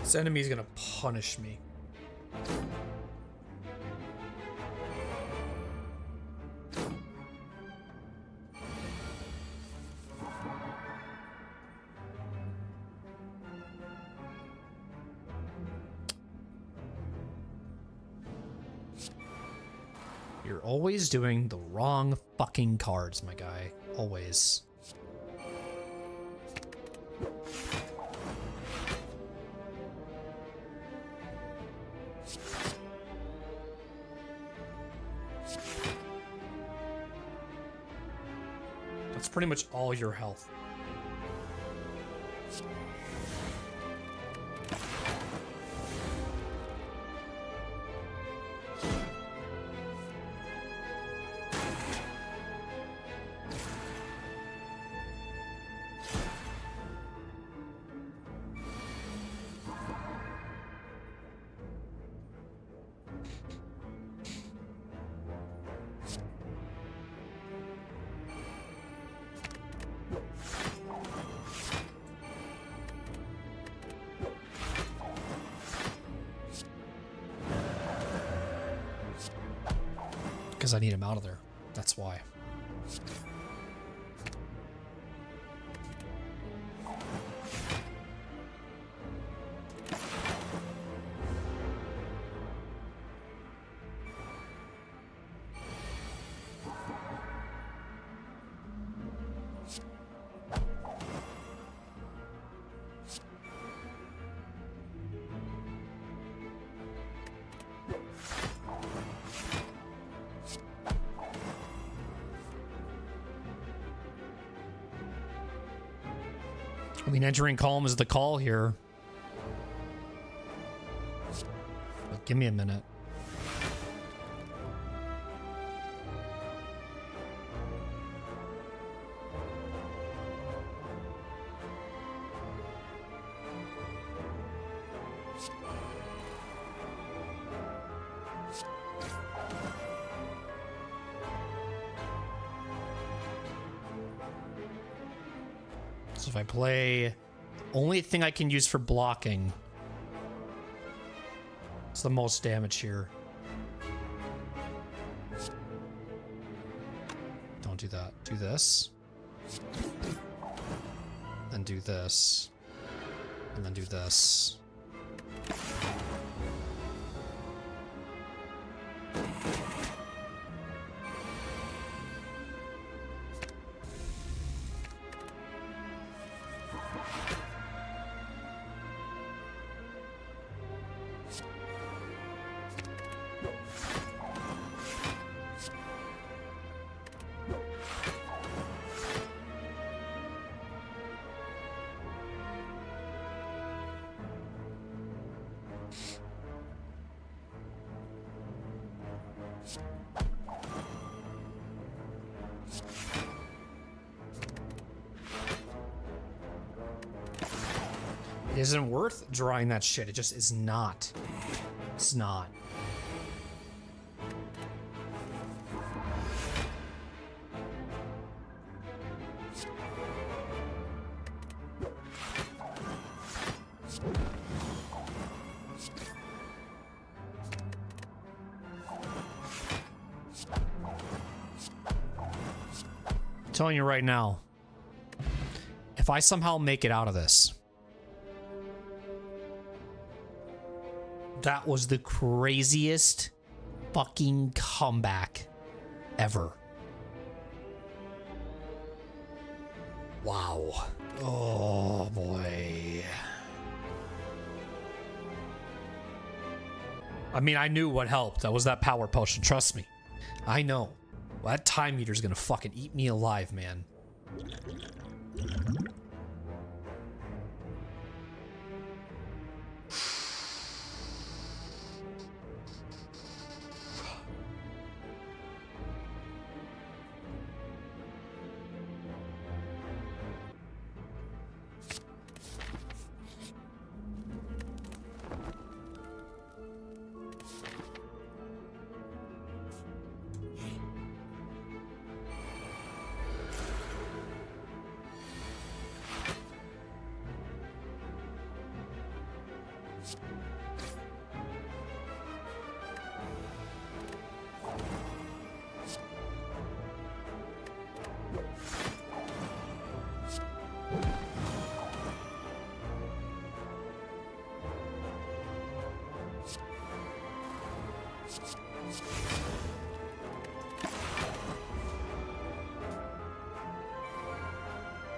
This enemy's gonna punish me. You're always doing the wrong fucking cards, my guy. Always. That's pretty much all your health. Because I need him out of there. That's why. I mean, entering calm is the call here. But give me a minute. So if I play, the only thing I can use for blocking is the most damage here. Don't do that. Do this. Then do this. And then do this. It isn't worth drawing that shit. It just is not. It's not. I'm telling you right now, if I somehow make it out of this, that was the craziest fucking comeback ever. Wow. Oh boy. I mean, I knew what helped. That was that power potion. Trust me. I know. Well, that time meter's gonna fucking eat me alive, man.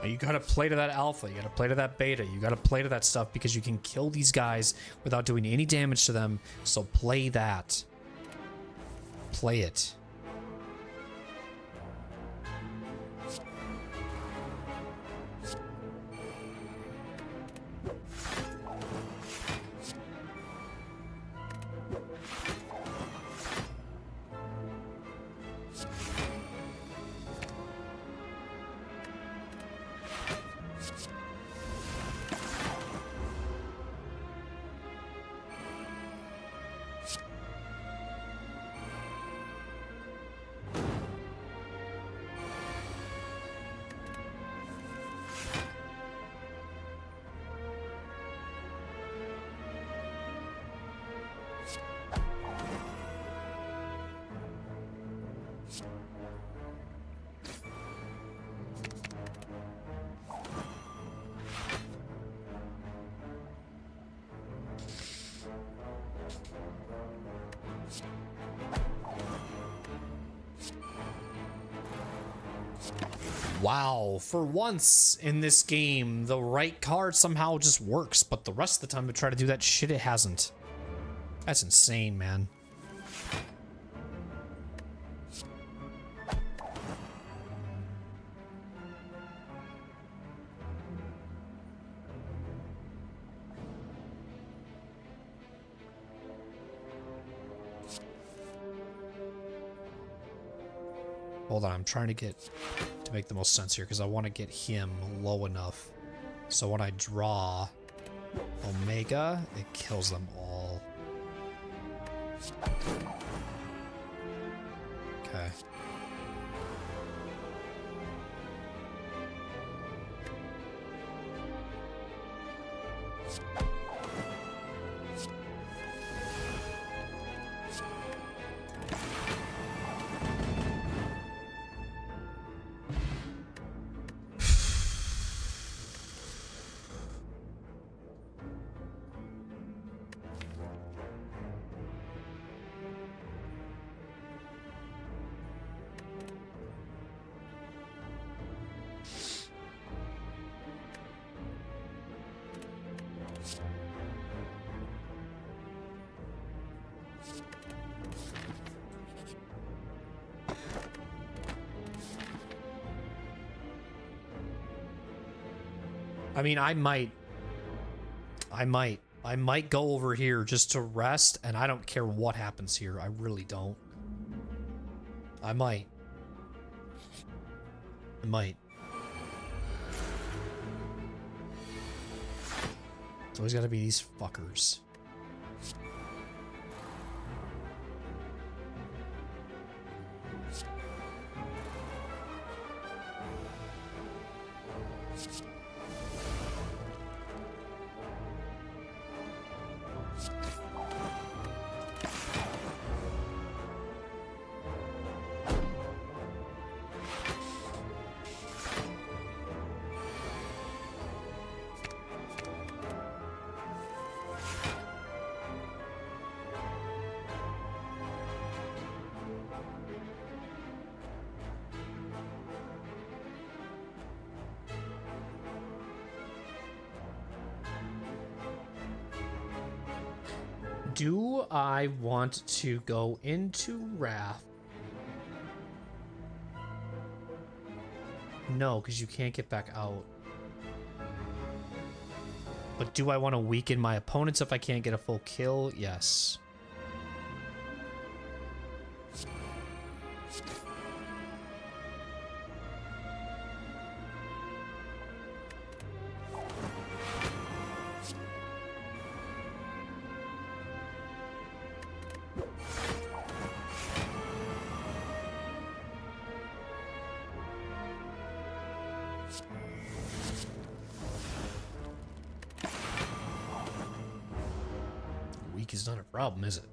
You gotta play to that alpha, you gotta play to that beta, you gotta play to that stuff because you can kill these guys without doing any damage to them, so play that. Play it. Wow, for once in this game, the right card somehow just works, but the rest of the time to try to do that shit, it hasn't. That's insane, man. Hold on, I'm trying to make the most sense here because I want to get him low enough. So when I draw Omega, it kills them all. Okay. I mean, I might go over here just to rest, and I don't care what happens here. I really don't. I might. It's always gotta be these fuckers. Do I want to go into Wrath? No, because you can't get back out. But do I want to weaken my opponents if I can't get a full kill? Yes. weak is not a problem, is it?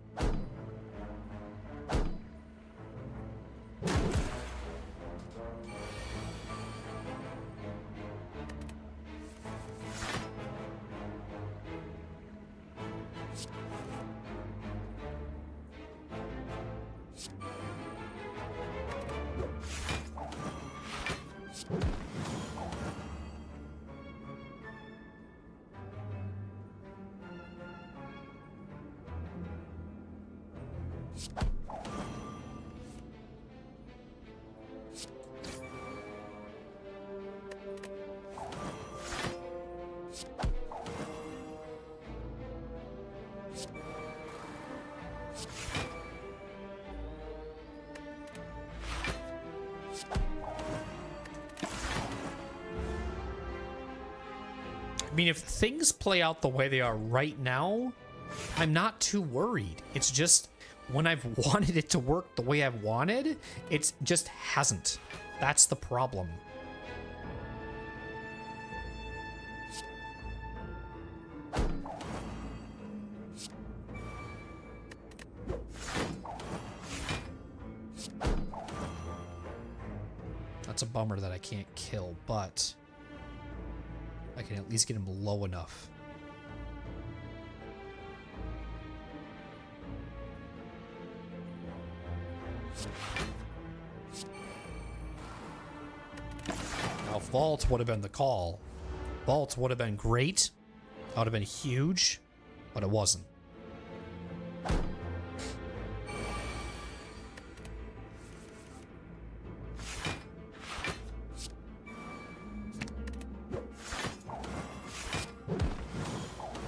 I mean, if things play out the way they are right now, I'm not too worried. It's just when I've wanted it to work the way I've wanted, it just hasn't. That's the problem. That's a bummer that I can't kill, but I can at least get him low enough. Now, Vault would have been the call. Vault would have been great. That would have been huge, but it wasn't.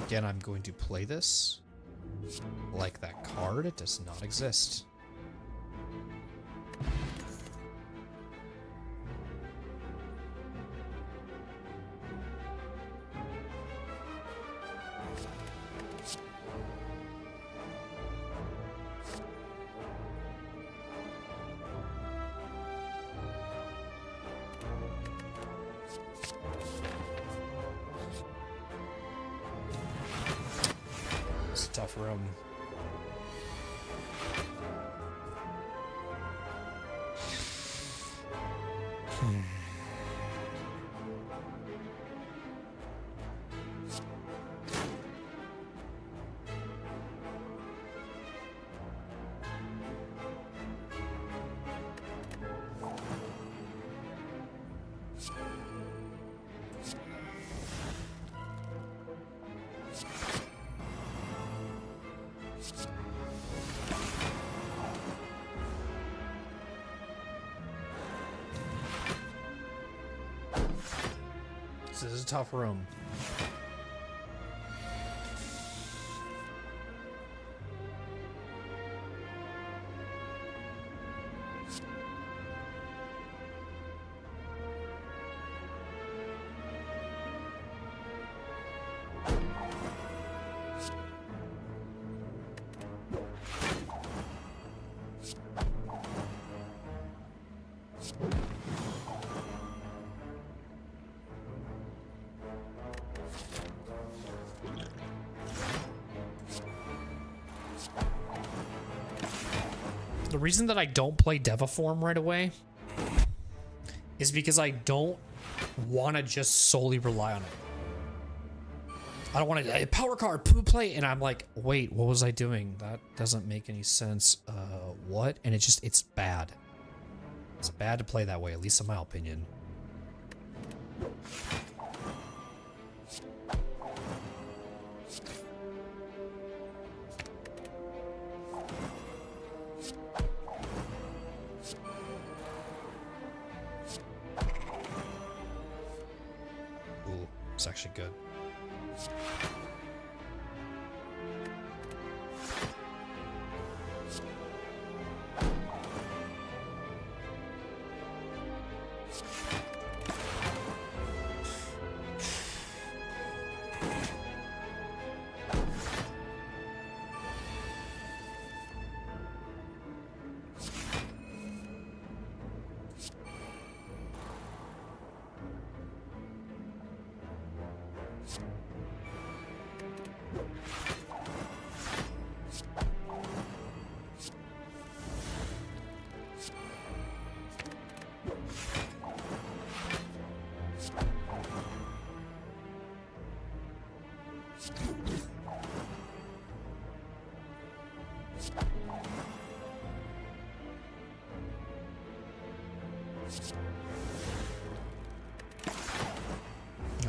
Again, I'm going to play this like that card. It does not exist. Tough room. This is a tough room. The reason that I don't play Deviform right away is because I don't want to just solely rely on it. I don't want to power card, play, and I'm like, wait, what was I doing? That doesn't make any sense. What? And it's bad. It's bad to play that way, at least in my opinion. It's actually good.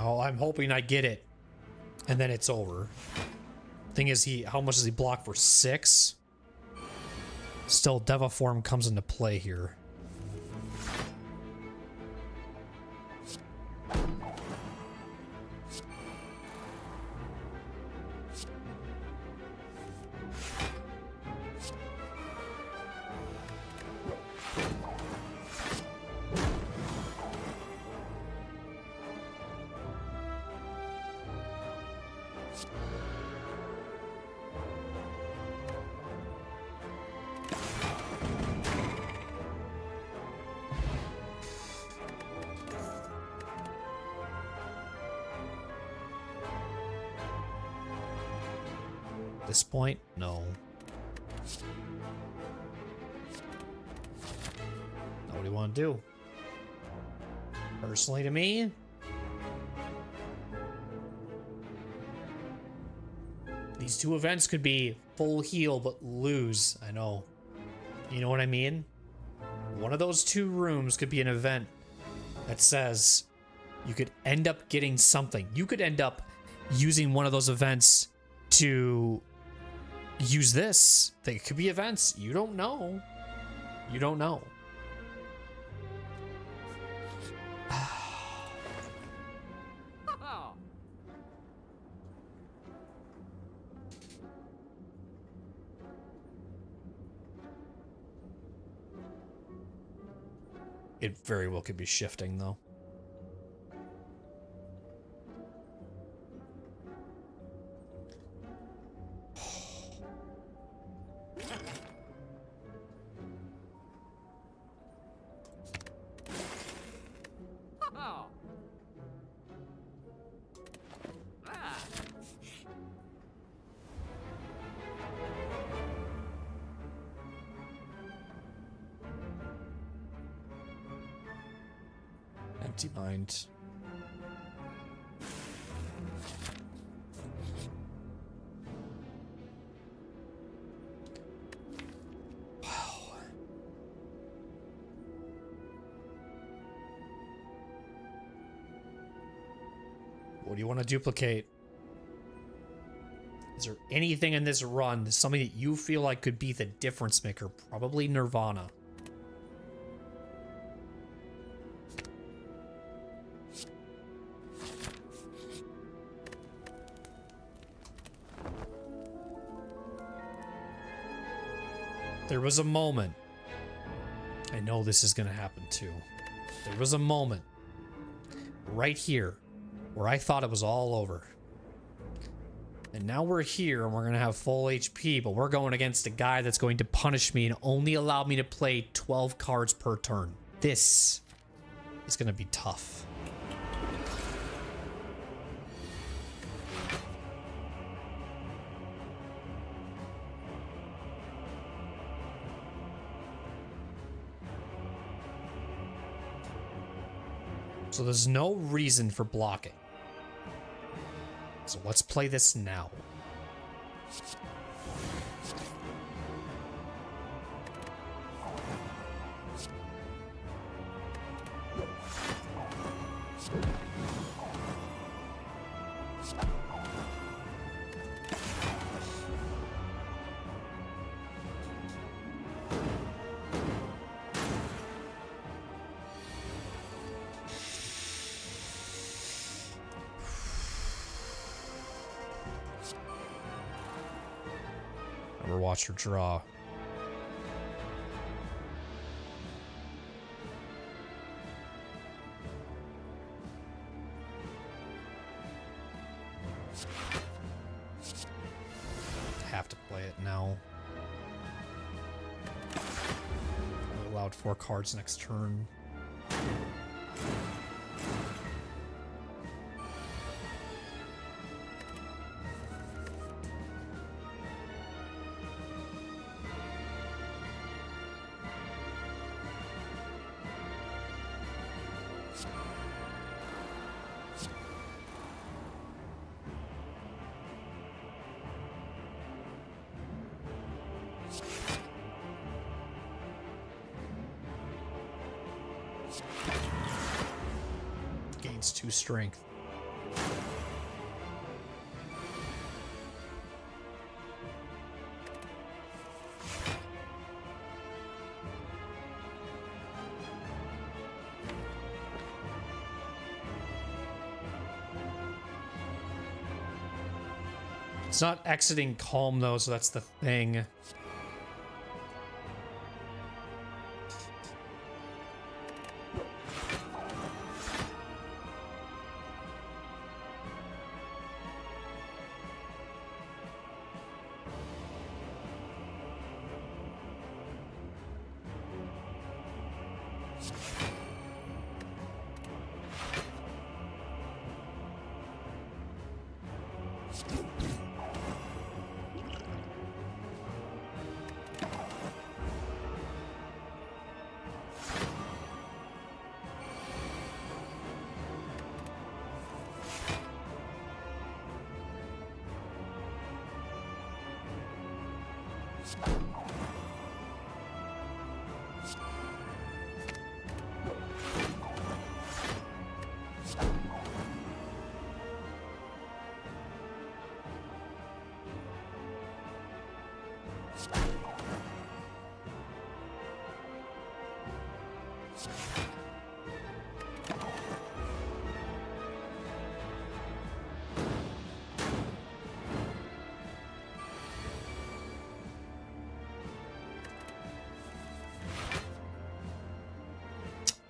Oh, I'm hoping I get it. And then it's over. Thing is, how much does he block for? 6? Still, Devaform comes into play here. This point? No. Now what do you want to do? Personally to me? These two events could be full heal but lose. I know. You know what I mean? One of those two rooms could be an event that says you could end up getting something. You could end up using one of those events to use this. They could be events. You don't know. You don't know. It very well could be shifting, though. Empty mind. Wow. What do you want to duplicate? Is there anything in this run, something that you feel like could be the difference maker? Probably Nirvana. There was a moment, I know this is going to happen too. There was a moment right here where I thought it was all over. And now we're here and we're going to have full HP, but we're going against a guy that's going to punish me and only allow me to play 12 cards per turn. This is going to be tough. So there's no reason for blocking. So let's play this now. Never watch her draw. Have to play it now. I allowed 4 cards next turn. Gains 2 strength. It's not exiting calm though, so that's the thing.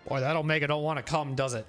Boy, that Omega don't want to come, does it?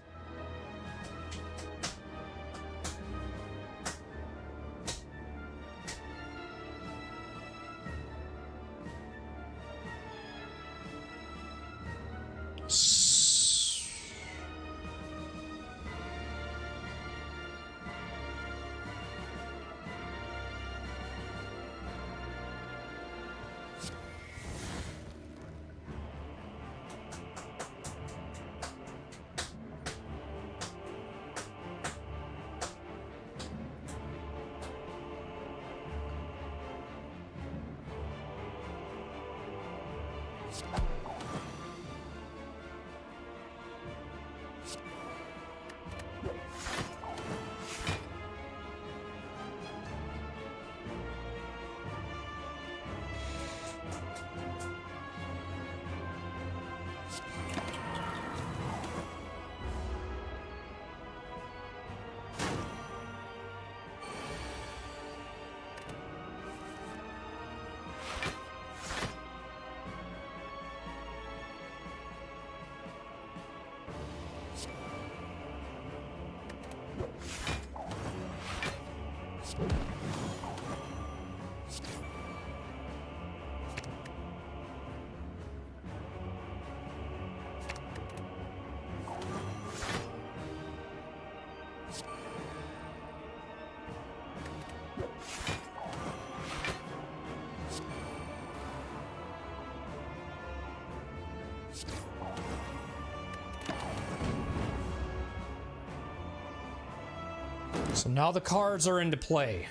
So now the cards are into play.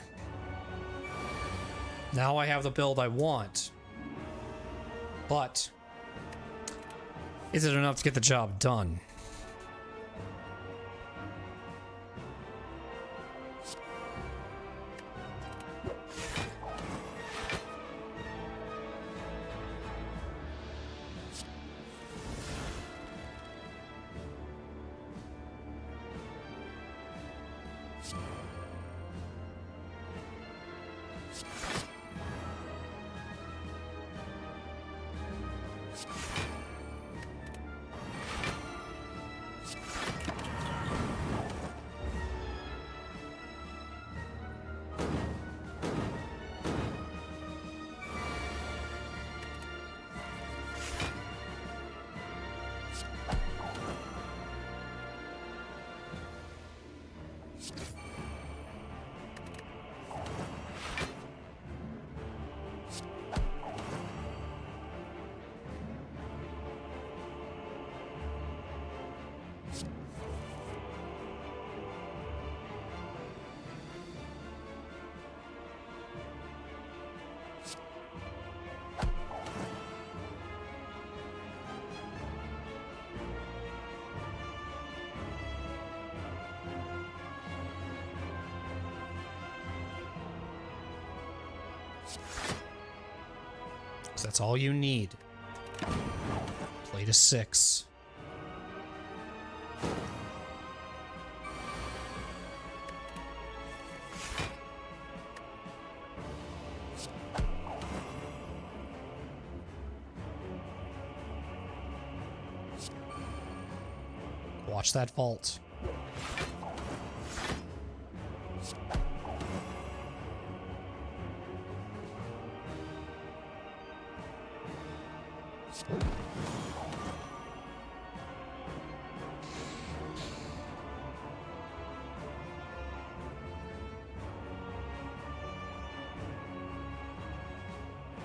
Now I have the build I want. But is it enough to get the job done? So that's all you need. Play to 6. Watch that vault.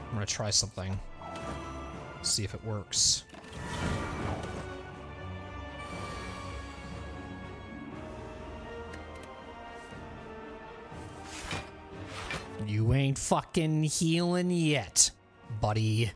I'm gonna try something. See if it works. You ain't fucking healing yet, buddy.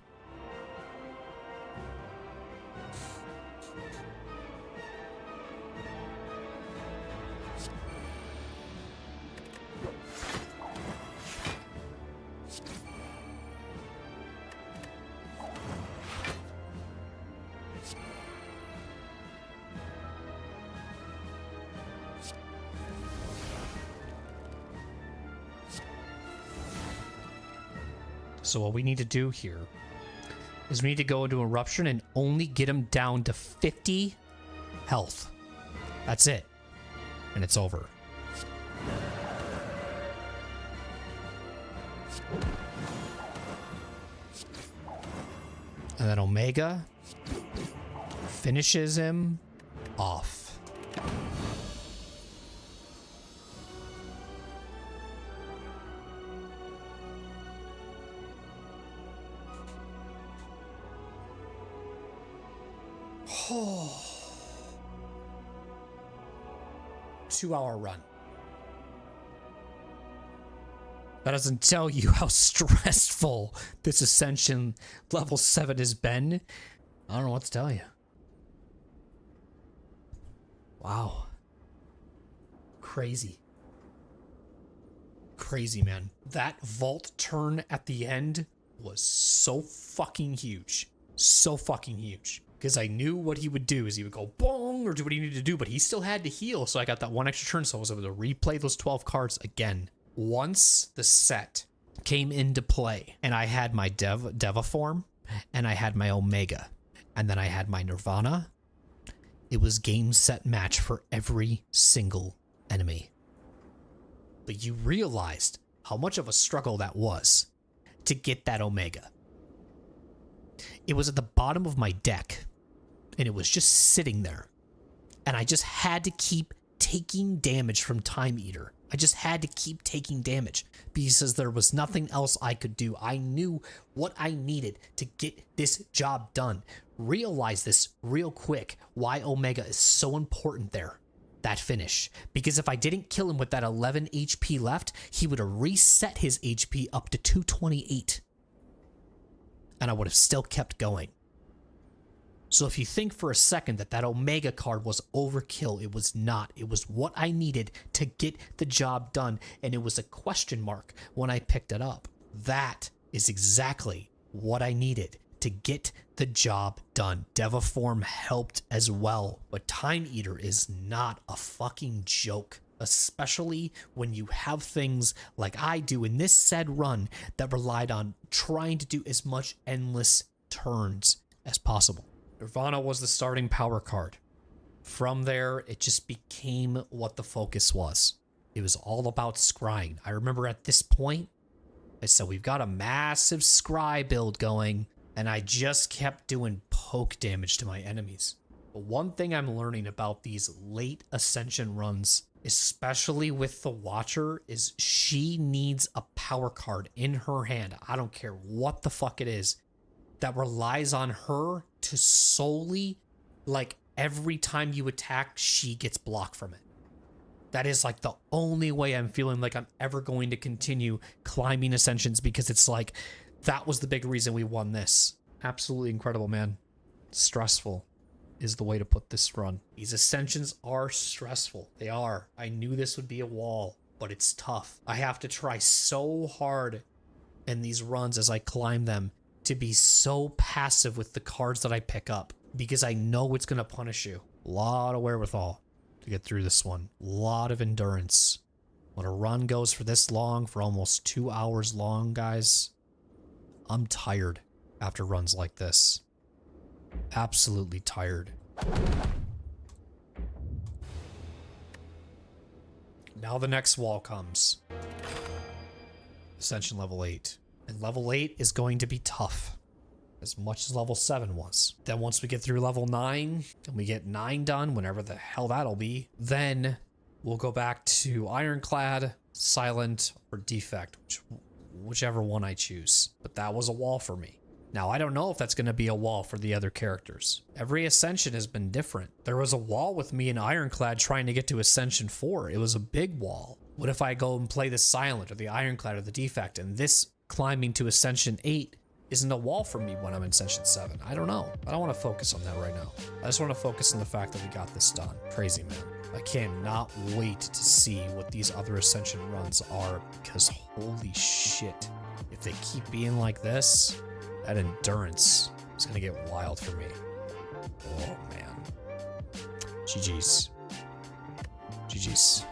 So what we need to do here is we need to go into Eruption and only get him down to 50 health. That's it. And it's over. And then Omega finishes him off. Oh. 2-hour run. That doesn't tell you how stressful this Ascension level 7 has been. I don't know what to tell you. Wow. Crazy. Crazy, man. That vault turn at the end was so fucking huge. So fucking huge. Because I knew what he would do is he would go boom or do what he needed to do, but he still had to heal. So I got that one extra turn, so I was able to replay those 12 cards again. Once the set came into play and I had my Deva form and I had my Omega and then I had my Nirvana, it was game, set, match for every single enemy. But you realized how much of a struggle that was to get that Omega. It was at the bottom of my deck, and it was just sitting there. And I just had to keep taking damage from Time Eater. I just had to keep taking damage because there was nothing else I could do. I knew what I needed to get this job done. Realize this real quick, why Omega is so important there. That finish. Because if I didn't kill him with that 11 HP left, he would have reset his HP up to 228. And I would have still kept going. So if you think for a second that that Omega card was overkill, it was not. It was what I needed to get the job done, and it was a question mark when I picked it up. That is exactly what I needed to get the job done. Deva form helped as well, but Time Eater is not a fucking joke. Especially when you have things like I do in this said run that relied on trying to do as much endless turns as possible. Nirvana was the starting power card. From there, it just became what the focus was. It was all about scrying. I remember at this point, I said, we've got a massive scry build going, and I just kept doing poke damage to my enemies. But one thing I'm learning about these late Ascension runs, especially with the Watcher, is she needs a power card in her hand. I don't care what the fuck it is that relies on her to solely, like, every time you attack, she gets blocked from it. That is like the only way I'm feeling like I'm ever going to continue climbing Ascensions, because it's like, that was the big reason we won this. Absolutely incredible, man. Stressful is the way to put this run. These Ascensions are stressful. They are. I knew this would be a wall, but it's tough. I have to try so hard in these runs as I climb them to be so passive with the cards that I pick up, because I know it's going to punish you. A lot of wherewithal to get through this one. A lot of endurance. When a run goes for this long, for almost 2 hours long, guys, I'm tired after runs like this. Absolutely tired. Now the next wall comes. Ascension level 8. And level 8 is going to be tough. As much as level 7 was. Then once we get through level 9, and we get 9 done, whenever the hell that'll be, then we'll go back to Ironclad, Silent, or Defect, whichever one I choose. But that was a wall for me. Now, I don't know if that's going to be a wall for the other characters. Every Ascension has been different. There was a wall with me in Ironclad trying to get to Ascension 4. It was a big wall. What if I go and play the Silent or the Ironclad or the Defect, and this climbing to Ascension 8 isn't a wall for me when I'm in Ascension 7? I don't know. I don't want to focus on that right now. I just want to focus on the fact that we got this done. Crazy, man. I cannot wait to see what these other Ascension runs are, because holy shit. If they keep being like this, that endurance is going to get wild for me. Oh, man. GG's. GG's.